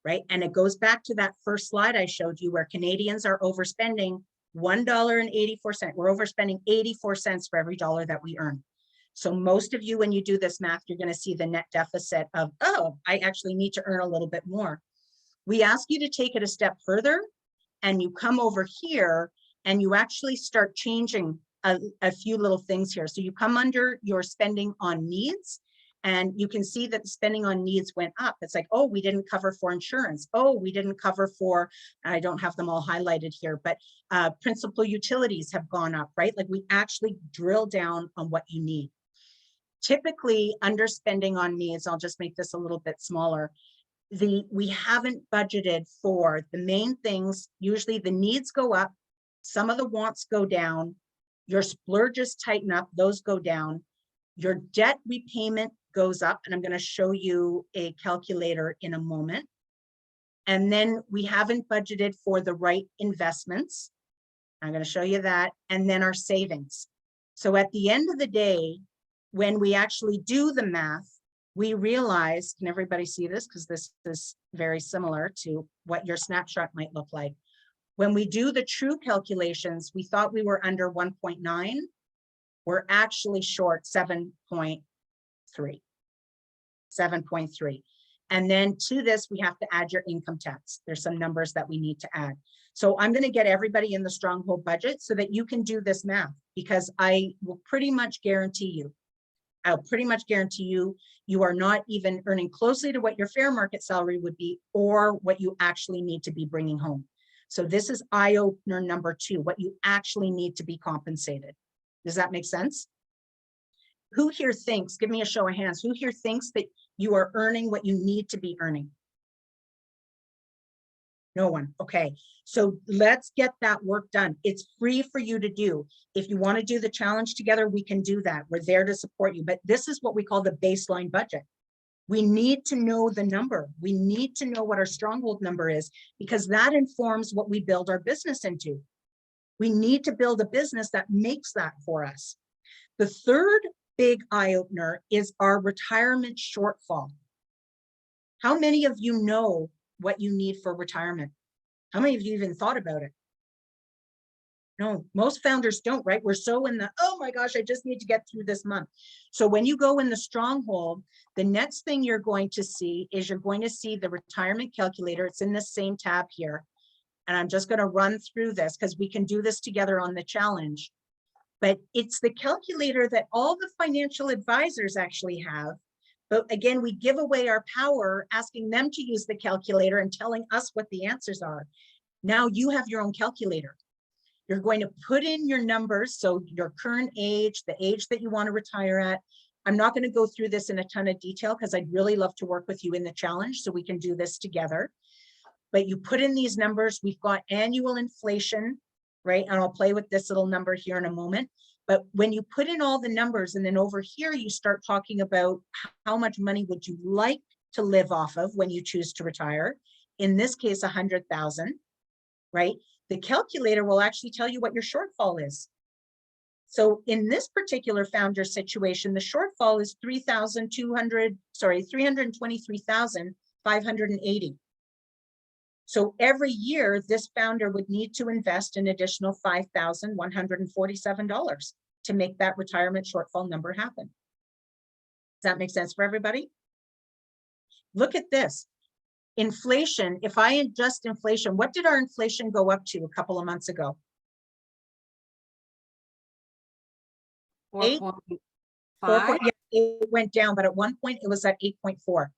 right? And it goes back to that first slide I showed you where Canadians are overspending $1.84. We're overspending 84 cents for every dollar that we earn. So most of you, when you do this math, you're going to see the net deficit of, oh, I actually need to earn a little bit more. We ask you to take it a step further, and you come over here and you actually start changing a few little things here. So you come under your spending on needs, and you can see that the spending on needs went up. It's like, oh, we didn't cover for insurance. Oh, we didn't cover for, I don't have them all highlighted here, but principal utilities have gone up, right? Like we actually drill down on what you need. Typically underspending on needs, I'll just make this a little bit smaller. We haven't budgeted for the main things. Usually the needs go up, some of the wants go down, your splurges tighten up, those go down, your debt repayment goes up, and I'm going to show you a calculator in a moment. And then we haven't budgeted for the right investments. I'm going to show you that. And then our savings. So at the end of the day, when we actually do the math, we realize, can everybody see this? Because this is very similar to what your snapshot might look like. When we do the true calculations, we thought we were under 1.9. We're actually short 7.3. 7.3. And then to this, we have to add your income tax. There's some numbers that we need to add. So I'm going to get everybody in the Stronghold budget so that you can do this math, because I will pretty much guarantee you, you are not even earning closely to what your fair market salary would be or what you actually need to be bringing home. So this is eye-opener number 2, what you actually need to be compensated. Does that make sense? Who here thinks, give me a show of hands, who here thinks that you are earning what you need to be earning? No one. Okay, so let's get that work done. It's free for you to do. If you want to do the challenge together, we can do that. We're there to support you. But this is what we call the baseline budget. We need to know the number. We need to know what our Stronghold number is, because that informs what we build our business into. We need to build a business that makes that for us. The third big eye-opener is our retirement shortfall. How many of you know what you need for retirement? How many of you even thought about it? No, most founders don't, right? We're so in the, oh my gosh, I just need to get through this month. So when you go in the Stronghold, the next thing you're going to see is you're going to see the retirement calculator. It's in the same tab here. And I'm just going to run through this because we can do this together on the challenge. But it's the calculator that all the financial advisors actually have. But again, we give away our power asking them to use the calculator and telling us what the answers are. Now you have your own calculator. You're going to put in your numbers, so your current age, the age that you want to retire at. I'm not going to go through this in a ton of detail because I'd really love to work with you in the challenge so we can do this together. But you put in these numbers. We've got annual inflation right? And I'll play with this little number here in a moment. But when you put in all the numbers and then over here, you start talking about how much money would you like to live off of when you choose to retire. In this case, 100,000, right? The calculator will actually tell you what your shortfall is. So in this particular founder situation, the shortfall is 323,580. So every year, this founder would need to invest an additional $5,147 to make that retirement shortfall number happen. Does that make sense for everybody? Look at this. Inflation, if I adjust inflation, what did our inflation go up to a couple of months ago? 4.5. 4. Yeah, it went down, but at one point it was at 8.4.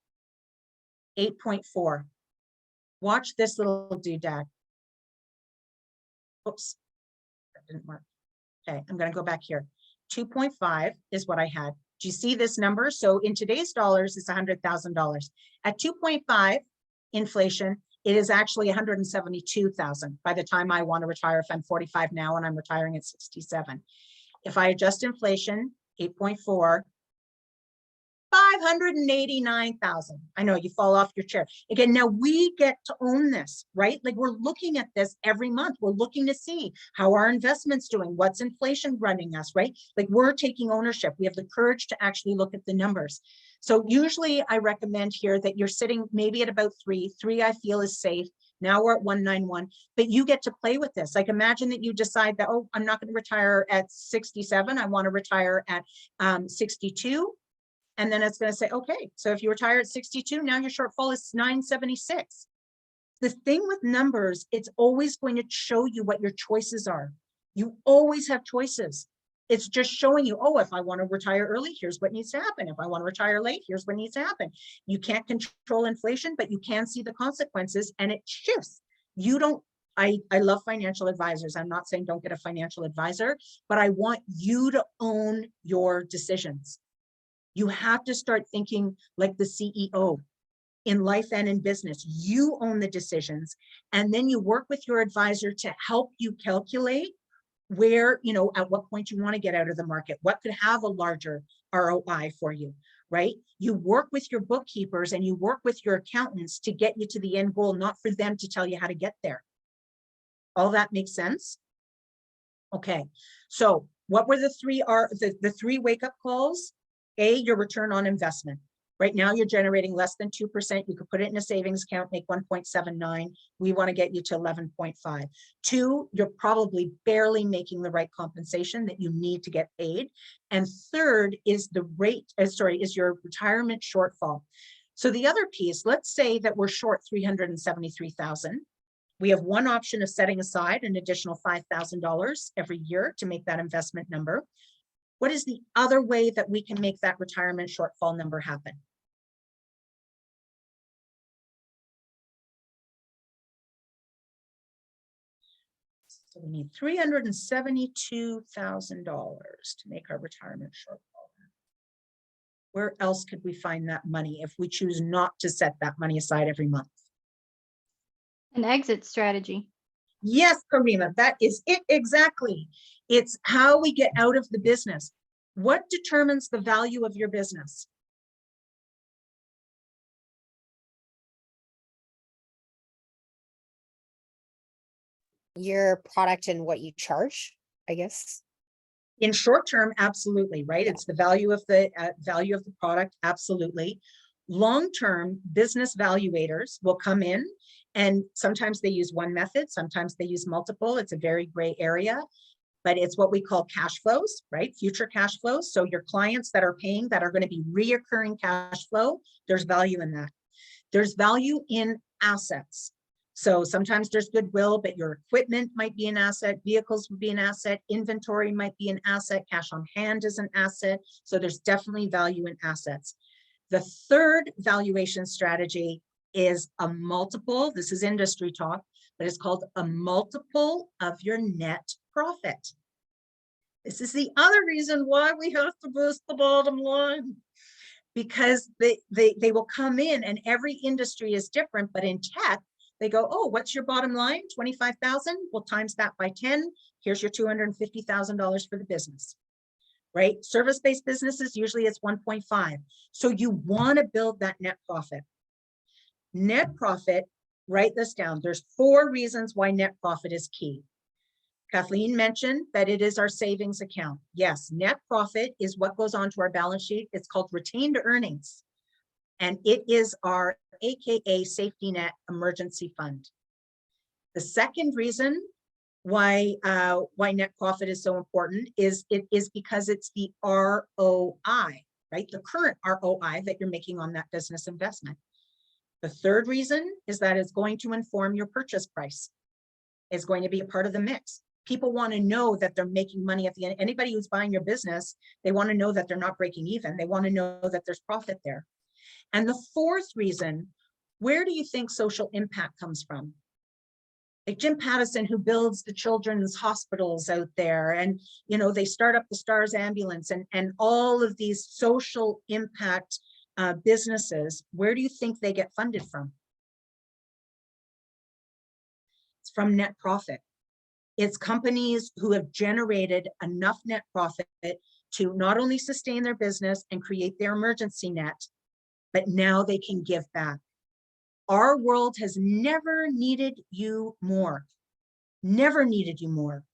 8.4. Watch this little doodad. Oops, that didn't work. Okay, I'm going to go back here. 2.5 is what I had. Do you see this number? So in today's dollars, it's $100,000. At 2.5 inflation, it is actually 172,000 by the time I want to retire. If I'm 45 now and I'm retiring at 67. If I adjust inflation, 8.4, 589,000. I know you fall off your chair. Again, now we get to own this, right? Like we're looking at this every month. We're looking to see how our investments doing, what's inflation running us, right? Like we're taking ownership. We have the courage to actually look at the numbers. So usually I recommend here that you're sitting maybe at about 3. 3 I feel is safe. Now we're at 191, but you get to play with this. Like imagine that you decide that, oh, I'm not going to retire at 67. I want to retire at 62. And then it's going to say, okay, so if you retire at 62, now your shortfall is 976. The thing with numbers, it's always going to show you what your choices are. You always have choices. It's just showing you, oh, if I want to retire early, here's what needs to happen. If I want to retire late, here's what needs to happen. You can't control inflation, but you can see the consequences and it shifts. You don't, I love financial advisors. I'm not saying don't get a financial advisor, but I want you to own your decisions. You have to start thinking like the CEO in life and in business. You own the decisions, and then you work with your advisor to help you calculate where, you know, at what point you want to get out of the market, what could have a larger ROI for you, right? You work with your bookkeepers and you work with your accountants to get you to the end goal, not for them to tell you how to get there. All that makes sense? Okay, so what were the three wake-up calls? A, your return on investment. Right now, you're generating less than 2%. You could put it in a savings account, make 1.79. We want to get you to 11.5. 2, you're probably barely making the right compensation that you need to get paid. And 3rd is the rate, is your retirement shortfall. So the other piece, let's say that we're short 373,000. We have one option of setting aside an additional $5,000 every year to make that investment number. What is the other way that we can make that retirement shortfall number happen? So we need $372,000 to make our retirement shortfall. Where else could we find that money if we choose not to set that money aside every month? An exit strategy. Yes, Karima, that is it exactly. It's how we get out of the business. What determines the value of your business? Your product and what you charge, I guess. In short term, absolutely, right? Yeah. It's the value of the product, absolutely. Long term, business valuators will come in, and sometimes they use one method, sometimes they use multiple. It's a very gray area, but it's what we call cash flows, right? Future cash flows. So your clients that are paying, that are going to be reoccurring cash flow, there's value in that. There's value in assets. So sometimes there's goodwill, but your equipment might be an asset, vehicles would be an asset, inventory might be an asset, cash on hand is an asset. So there's definitely value in assets. The third valuation strategy is a multiple. This is industry talk, but it's called a multiple of your net profit. This is the other reason why we have to boost the bottom line, because they will come in, and every industry is different, but in tech, They go, oh, what's your bottom line? 25,000. Well, times that by 10. Here's your $250,000 for the business, right? Service-based businesses, usually it's 1.5. So you want to build that net profit. Net profit, write this down. There's 4 reasons why net profit is key. Kathleen mentioned that it is our savings account. Yes, net profit is what goes onto our balance sheet. It's called retained earnings. And it is our AKA safety net emergency fund. The second reason why net profit is so important is because it's the ROI, right? The current ROI that you're making on that business investment. The third reason is that it's going to inform your purchase price. It's going to be a part of the mix. People want to know that they're making money at the end. Anybody who's buying your business, they want to know that they're not breaking even. They want to know that there's profit there. And the fourth reason, where do you think social impact comes from? Like Jim Pattison, who builds the children's hospitals out there, and they start up the STARS ambulance and all of these social impact businesses, where do you think they get funded from? It's from net profit. It's companies who have generated enough net profit to not only sustain their business and create their emergency net, but now they can give back. Our world has never needed you more, never needed you more.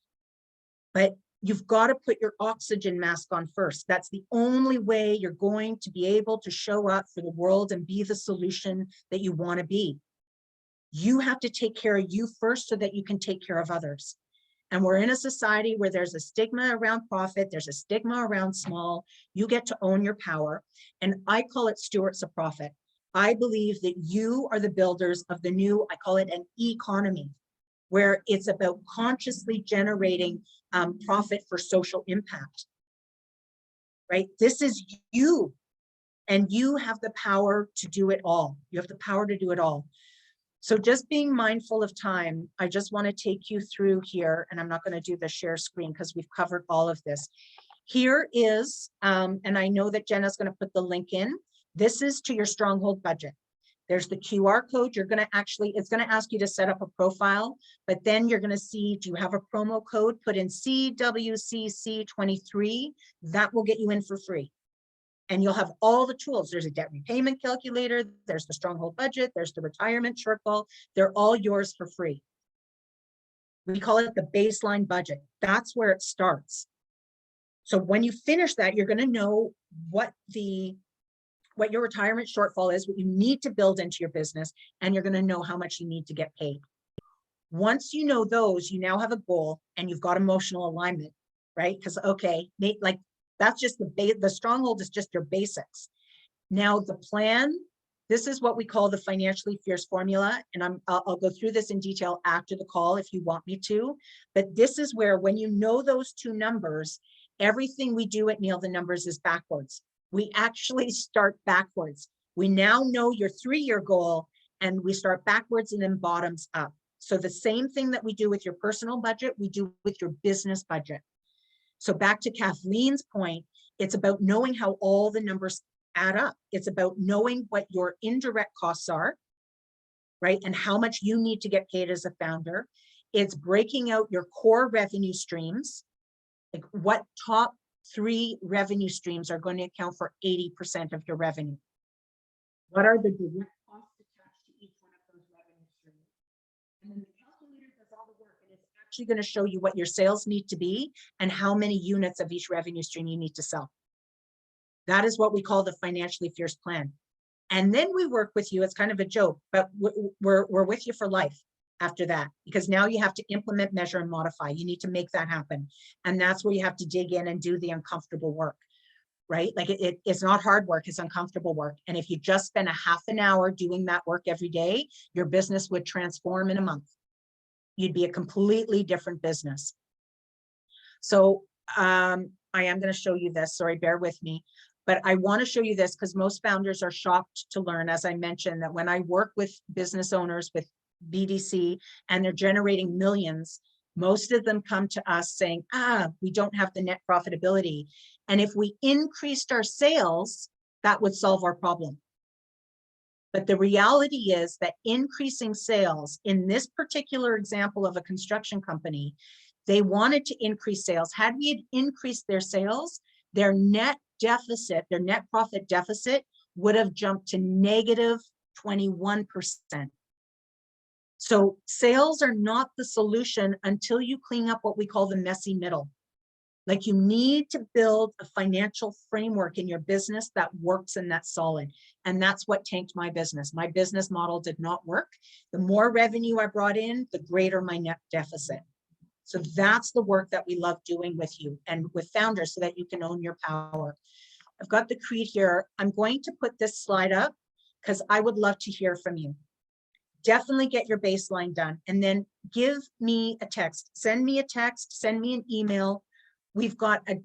But you've got to put your oxygen mask on first. That's the only way you're going to be able to show up for the world and be the solution that you want to be. You have to take care of you first so that you can take care of others. And we're in a society where there's a stigma around profit, there's a stigma around small. You get to own your power. And I call it stewards of profit. I believe that you are the builders of the new, I call it an economy, where it's about consciously generating profit for social impact, right? This is you, and you have the power to do it all. You have the power to do it all. So just being mindful of time, I just want to take you through here, and I'm not going to do the share screen because we've covered all of this. Here is, and I know that Jenna's going to put the link in. This is to your Stronghold budget. There's the QR code. You're going to it's going to ask you to set up a profile, but then you're going to see, do you have a promo code? Put in CWCC23. That will get you in for free. And you'll have all the tools. There's a debt repayment calculator. There's the Stronghold budget. There's the retirement shortfall. They're all yours for free. We call it the baseline budget. That's where it starts. So when you finish that, you're going to know what your retirement shortfall is, what you need to build into your business, and you're going to know how much you need to get paid. Once you know those, you now have a goal and you've got emotional alignment, right? Because, okay, like that's just the Stronghold is just your basics. Now the plan, this is what we call the financially fierce formula. And I'll go through this in detail after the call if you want me to, but this is where, when you know those two numbers, everything we do at Neil the Numbers is backwards. We actually start backwards. We now know your 3-year goal, and we start backwards and then bottoms up. So the same thing that we do with your personal budget, we do with your business budget. So back to Kathleen's point, it's about knowing how all the numbers add up. It's about knowing what your indirect costs are, right? And how much you need to get paid as a founder. It's breaking out your core revenue streams, like what top 3 revenue streams are going to account for 80% of your revenue. What are the direct costs attached to each one of those revenue streams? And then the calculator does all the work, and it's actually going to show you what your sales need to be and how many units of each revenue stream you need to sell. That is what we call the financially fierce plan. And then we work with you. It's kind of a joke, but we're with you for life after that, because now you have to implement, measure, and modify. You need to make that happen. And that's where you have to dig in and do the uncomfortable work, right? Like it's not hard work, it's uncomfortable work. And if you just spend a half an hour doing that work every day, your business would transform in a month. You'd be a completely different business. So I am going to show you this. Sorry, bear with me. But I want to show you this because most founders are shocked to learn, as I mentioned, that when I work with business owners with BDC and they're generating millions, most of them come to us saying, we don't have the net profitability. And if we increased our sales, that would solve our problem. But the reality is that increasing sales in this particular example of a construction company, they wanted to increase sales. Had we had increased their sales, their net deficit, their net profit deficit would have jumped to negative 21%. So sales are not the solution until you clean up what we call the messy middle. Like, you need to build a financial framework in your business that works and that's solid. And that's what tanked my business. My business model did not work. The more revenue I brought in, the greater my net deficit. So that's the work that we love doing with you and with founders so that you can own your power. I've got the creed here. I'm going to put this slide up because I would love to hear from you. Definitely get your baseline done and then give me a text. Send me a text, send me an email. We've got a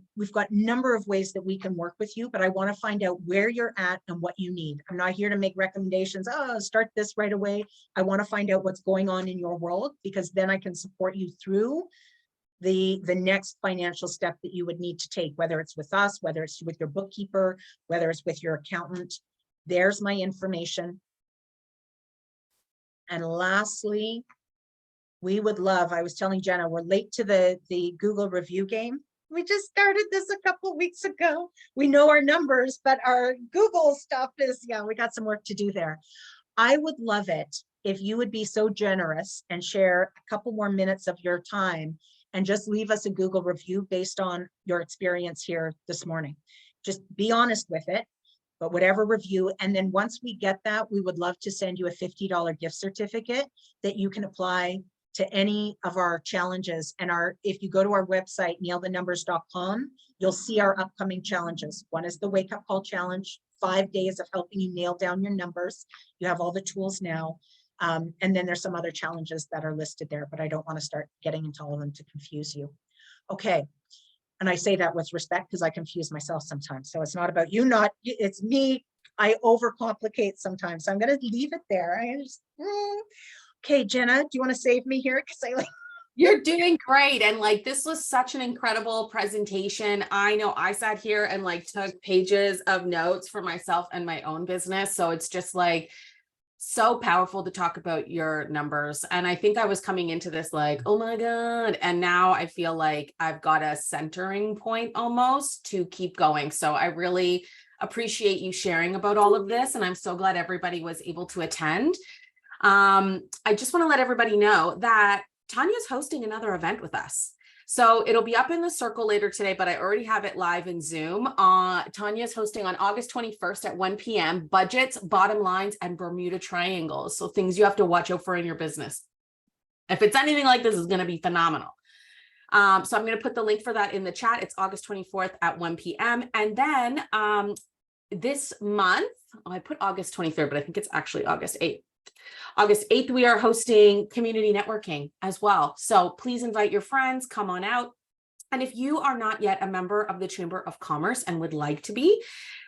number of ways that we can work with you, but I want to find out where you're at and what you need. I'm not here to make recommendations. Oh, start this right away. I want to find out what's going on in your world, because then I can support you through the next financial step that you would need to take, whether it's with us, whether it's with your bookkeeper, whether it's with your accountant. There's my information. And lastly, we would love, I was telling Jenna, we're late to the Google review game. We just started this a couple of weeks ago. We know our numbers, but our Google stuff is, yeah, we got some work to do there. I would love it if you would be so generous and share a couple more minutes of your time and just leave us a Google review based on your experience here this morning. Just be honest with it, but whatever review. And then once we get that, we would love to send you a $50 gift certificate that you can apply to any of our challenges. And if you go to our website, nailthenumbers.com, you'll see our upcoming challenges. One is the wake up call challenge, 5 days of helping you nail down your numbers. You have all the tools now. And then there's some other challenges that are listed there, but I don't want to start getting into all of them to confuse you. Okay. And I say that with respect because I confuse myself sometimes. So it's not about you, it's me. I overcomplicate sometimes. So I'm going to leave it there. Okay, Jenna, do you want to save me here? Because You're doing great. And like, this was such an incredible presentation. I know I sat here and like took pages of notes for myself and my own business. So it's just like so powerful to talk about your numbers. And I think I was coming into this like, oh my God. And now I feel like I've got a centering point almost to keep going. So I really appreciate you sharing about all of this. And I'm so glad everybody was able to attend. I just want to let everybody know that Tanya's hosting another event with us. So it'll be up in the circle later today, but I already have it live in Zoom. Tanya's hosting on August 21st at 1 p.m. Budgets, bottom lines, and Bermuda triangles. So things you have to watch out for in your business. If it's anything like this, it's going to be phenomenal. So I'm going to put the link for that in the chat. It's August 24th at 1 p.m. And then this month, I put August 23rd, but I think it's actually August 8th. August 8th, we are hosting community networking as well. So please invite your friends, come on out. And if you are not yet a member of the Chamber of Commerce and would like to be,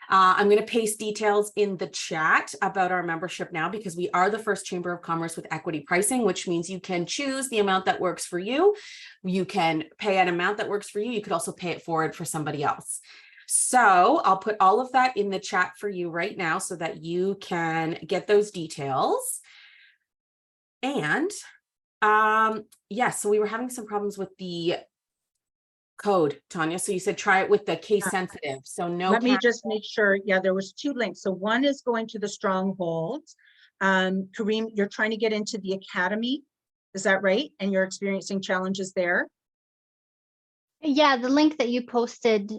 I'm going to paste details in the chat about our membership now, because we are the first Chamber of Commerce with equity pricing, which means you can choose the amount that works for you. You can pay an amount that works for you. You could also pay it forward for somebody else. So I'll put all of that in the chat for you right now so that you can get those details. And yes, so we were having some problems with the code, Tanya. So you said try it with the case sensitive. So no. Let me just make sure. Yeah, there was 2 links. So one is going to the strongholds. Kareem, you're trying to get into the academy. Is that right? And you're experiencing challenges there? Yeah, the link that you posted,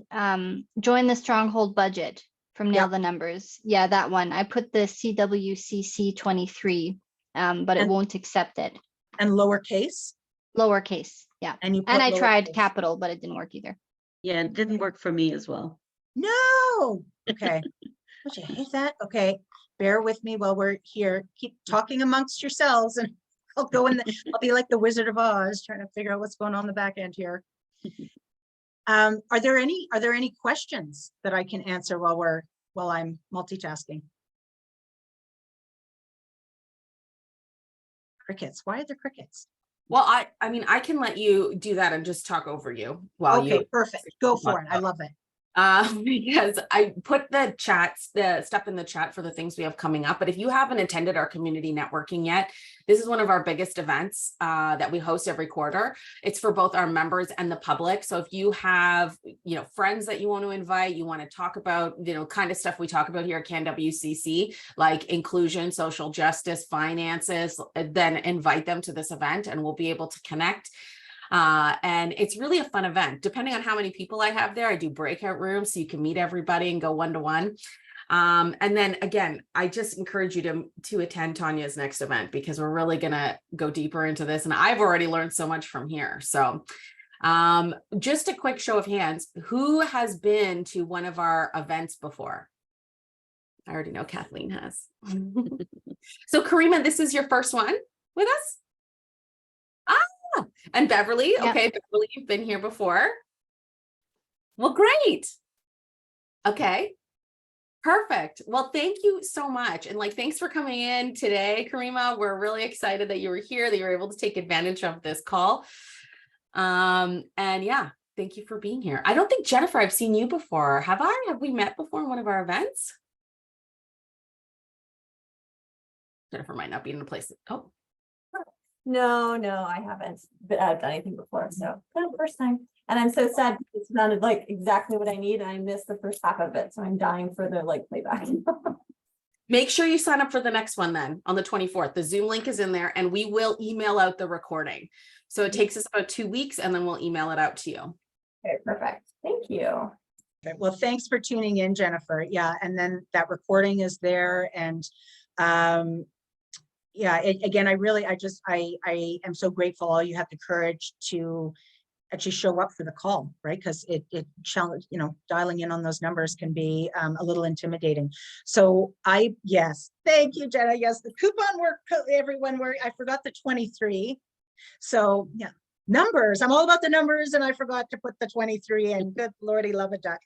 join the stronghold budget from Nail the Numbers. Yeah, that one. I put the CWCC 23, but it won't accept it. And lowercase? Lowercase, yeah. And I tried capital, but it didn't work either. Yeah, it didn't work for me as well. No. Okay. Don't you hate that? Okay. Bear with me while we're here. Keep talking amongst yourselves, and I'll go in. I'll be like the Wizard of Oz, trying to figure out what's going on in the back end here. Are there any questions that I can answer while I'm multitasking? Crickets. Why are there crickets? Well, I mean, I can let you do that and just talk over you while okay, perfect. Go for it. I love it. Because I put the stuff in the chat for the things we have coming up. But if you haven't attended our community networking yet, this is one of our biggest events that we host every quarter. It's for both our members and the public. So if you have, friends that you want to invite, you want to talk about, kind of stuff we talk about here at CanWCC, like inclusion, social justice, finances, then invite them to this event and we'll be able to connect. And it's really a fun event. Depending on how many people I have there, I do breakout rooms so you can meet everybody and go one-to-one. And then again, I just encourage you to attend Taunya's next event because we're really going to go deeper into this. And I've already learned so much from here. So just a quick show of hands. Who has been to one of our events before? I already know Kathleen has. So Karima, this is your first one with us? And Beverly, Yep. Okay, Beverly, you've been here before. Well, great. Okay, perfect. Well, thank you so much. And thanks for coming in today, Karima. We're really excited that you were here, that you were able to take advantage of this call. And yeah, thank you for being here. I don't think, Jennifer, I've seen you before. Have we met before in one of our events? Jennifer might not be in the place. Oh. No, I haven't done anything before, so first time. And I'm so sad because it sounded like exactly what I need. And I missed the first half of it, so I'm dying for the playback. Make sure you sign up for the next one then on the 24th. The Zoom link is in there and we will email out the recording. So it takes us about 2 weeks and then we'll email it out to you. Okay, perfect. Thank you. Okay, well, thanks for tuning in, Jennifer. Yeah, and then that recording is there. And yeah, again, I am so grateful all you have the courage to actually show up for the call, right? Because it challenge, dialing in on those numbers can be a little intimidating. So yes, thank you, Jenna. Yes, the coupon worked, everyone I forgot the 23. So yeah, numbers, I'm all about the numbers and I forgot to put the 23 in. Good Lordy, love a duck.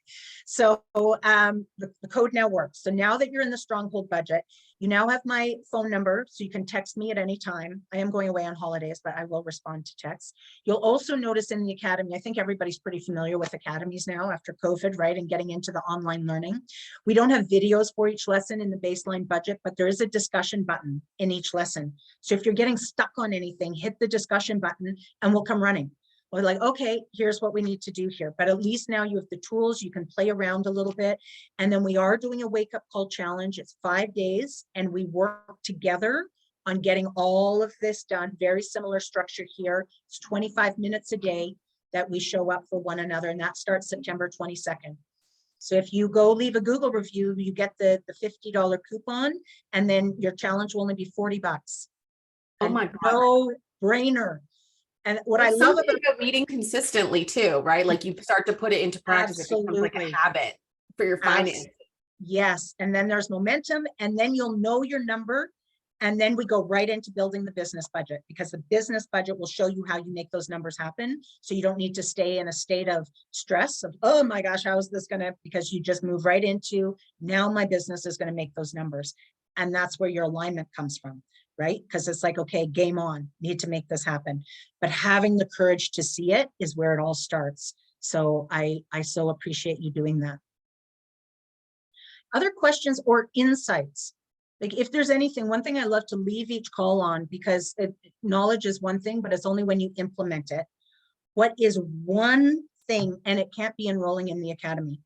So the code now works. So now that you're in the Stronghold budget, you now have my phone number, so you can text me at any time. I am going away on holidays, but I will respond to texts. You'll also notice in the Academy, I think everybody's pretty familiar with academies now after COVID, right? And getting into the online learning. We don't have videos for each lesson in the baseline budget, but there is a discussion button in each lesson. So if you're getting stuck on anything, hit the discussion button and we'll come running. We're like, okay, here's what we need to do here. But at least now you have the tools, you can play around a little bit. And then we are doing a wake-up call challenge. It's 5 days and we work together on getting all of this done. Very similar structure here. It's 25 minutes a day that we show up for one another, and that starts September 22nd. So if you go leave a Google review, you get the $50 coupon, and then your challenge will only be $40. Oh my God. No brainer. And what I love about meeting consistently too, right? Like you start to put it into practice. It becomes like a habit for your finance. Yes. And then there's momentum, and then you'll know your number. And then we go right into building the business budget, because the business budget will show you how you make those numbers happen. So you don't need to stay in a state of stress of, oh my gosh, how is this gonna, because you just move right into, now my business is gonna make those numbers. And that's where your alignment comes from. Right? Because it's like, okay, game on, need to make this happen. But having the courage to see it is where it all starts. So I so appreciate you doing that. Other questions or insights? Like if there's anything, one thing I love to leave each call on, because knowledge is one thing, but it's only when you implement it. What is one thing, and it can't be enrolling in the Academy,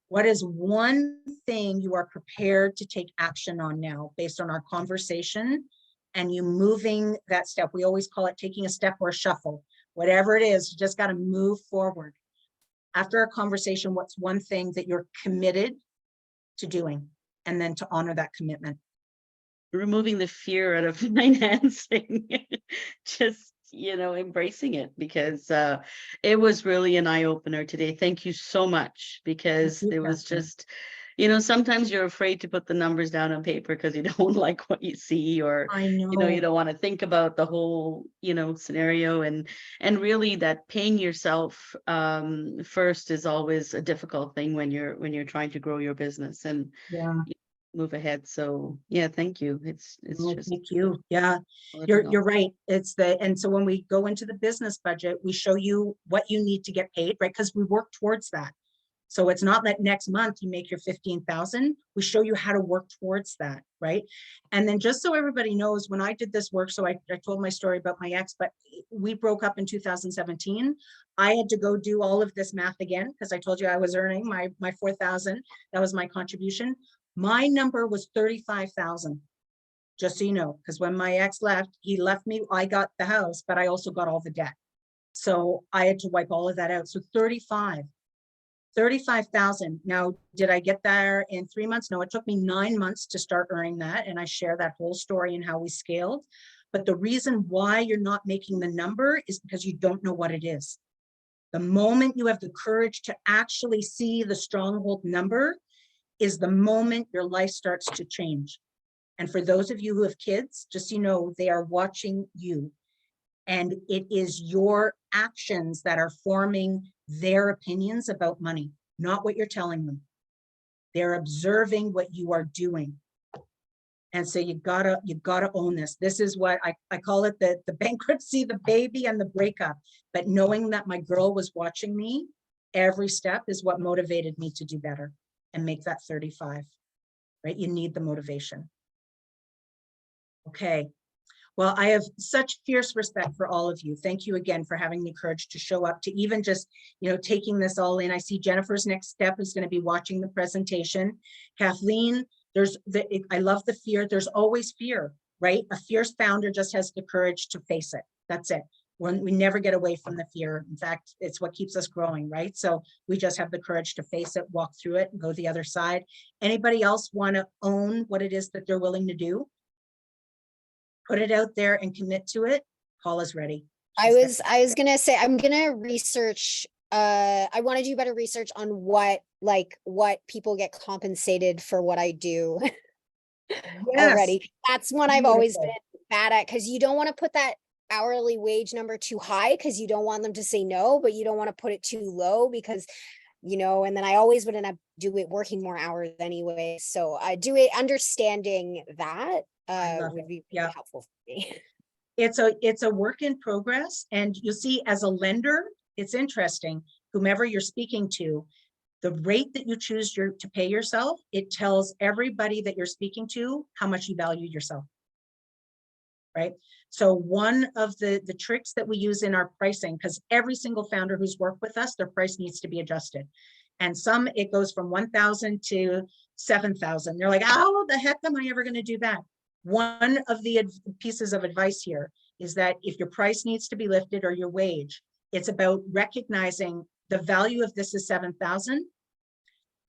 what is one thing you are prepared to take action on now based on our conversation and you moving that step? We always call it taking a step or a shuffle. Whatever it is, you just got to move forward. After a conversation, what's one thing that you're committed to doing, and then to honor that commitment? Removing the fear out of financing, just, embracing it, because it was really an eye-opener today. Thank you so much, because it was just, sometimes you're afraid to put the numbers down on paper because you don't like what you see, or I know. you don't want to think about the whole scenario, and really that paying yourself first is always a difficult thing when you're trying to grow your business and move ahead. So yeah, thank you. It's just thank you. Yeah, you're right. And so when we go into the business budget, we show you what you need to get paid, right? Because we work towards that. So it's not that next month you make your 15,000. We show you how to work towards that, right? And then just so everybody knows, when I did this work, so I told my story about my ex, but we broke up in 2017. I had to go do all of this math again, because I told you I was earning my 4,000. That was my contribution. My number was 35,000. Just so you know, because when my ex left, he left me, I got the house, but I also got all the debt. So I had to wipe all of that out. So 35,000. Now, did I get there in 3 months? No, it took me 9 months to start earning that. And I share that whole story and how we scaled. But the reason why you're not making the number is because you don't know what it is. The moment you have the courage to actually see the stronghold number is the moment your life starts to change. And for those of you who have kids, just so you know, they are watching you. And it is your actions that are forming their opinions about money, not what you're telling them. They're observing what you are doing. And so you gotta own this. This is what I call it, the bankruptcy, the baby, and the breakup. But knowing that my girl was watching me every step is what motivated me to do better and make that 35, right? You need the motivation. Okay. Well, I have such fierce respect for all of you. Thank you again for having the courage to show up, to even just, taking this all in. I see Jennifer's next step is going to be watching the presentation. Kathleen, I love the fear. There's always fear, right? A fierce founder just has the courage to face it. That's it. We never get away from the fear. In fact, it's what keeps us growing, right? So we just have the courage to face it, walk through it, and go the other side. Anybody else want to own what it is that they're willing to do? Put it out there and commit to it. Paula's ready. I was gonna say, I'm gonna research, I want to do better research on what people get compensated for what I do already. That's one I've always been bad at, because you don't want to put that hourly wage number too high, because you don't want them to say no, but you don't want to put it too low, because and then I always would end up working more hours anyway. So I do it, understanding that would be really helpful for me. It's a work in progress. And you see, as a lender, it's interesting, whomever you're speaking to, the rate that you choose to pay yourself, it tells everybody that you're speaking to how much you value yourself, right? So one of the tricks that we use in our pricing, because every single founder who's worked with us, their price needs to be adjusted. And some, it goes from 1,000 to 7,000. They're like, how the heck am I ever going to do that? One of the pieces of advice here is that if your price needs to be lifted, or your wage, it's about recognizing the value of this is 7,000.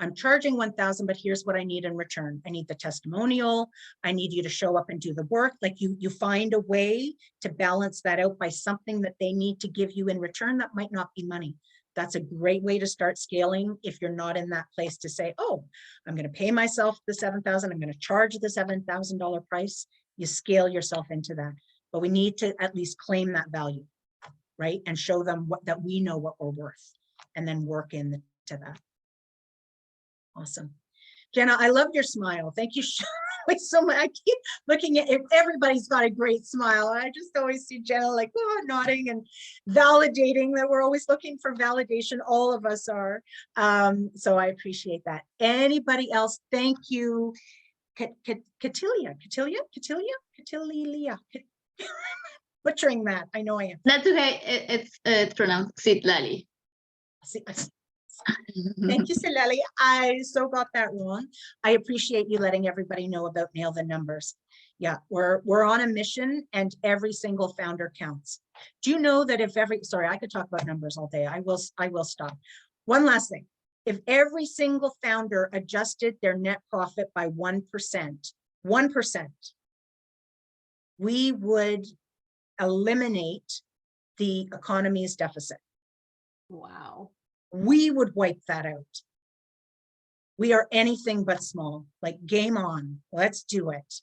I'm charging 1,000, but here's what I need in return. I need the testimonial. I need you to show up and do the work. Like you find a way to balance that out by something that they need to give you in return that might not be money. That's a great way to start scaling if you're not in that place to say, oh, I'm going to pay myself the 7,000. I'm going to charge the $7,000 price. You scale yourself into that. But we need to at least claim that value, right? And show them that we know what we're worth, and then work into that. Awesome. Jenna, I love your smile. Thank you so much. I keep looking at it. Everybody's got a great smile. I just always see Jenna like nodding and validating that we're always looking for validation. All of us are. So I appreciate that. Anybody else? Thank you. Catilia. Butchering that. I know I am. That's okay. It's pronounced Citlali. Thank you, Silali. I so got that wrong. I appreciate you letting everybody know about Nail the Numbers. Yeah, we're on a mission, and every single founder counts. Do you know that sorry, I could talk about numbers all day. I will stop. One last thing. If every single founder adjusted their net profit by 1%, we would eliminate the economy's deficit. Wow. We would wipe that out. We are anything but small. Like, game on. Let's do it.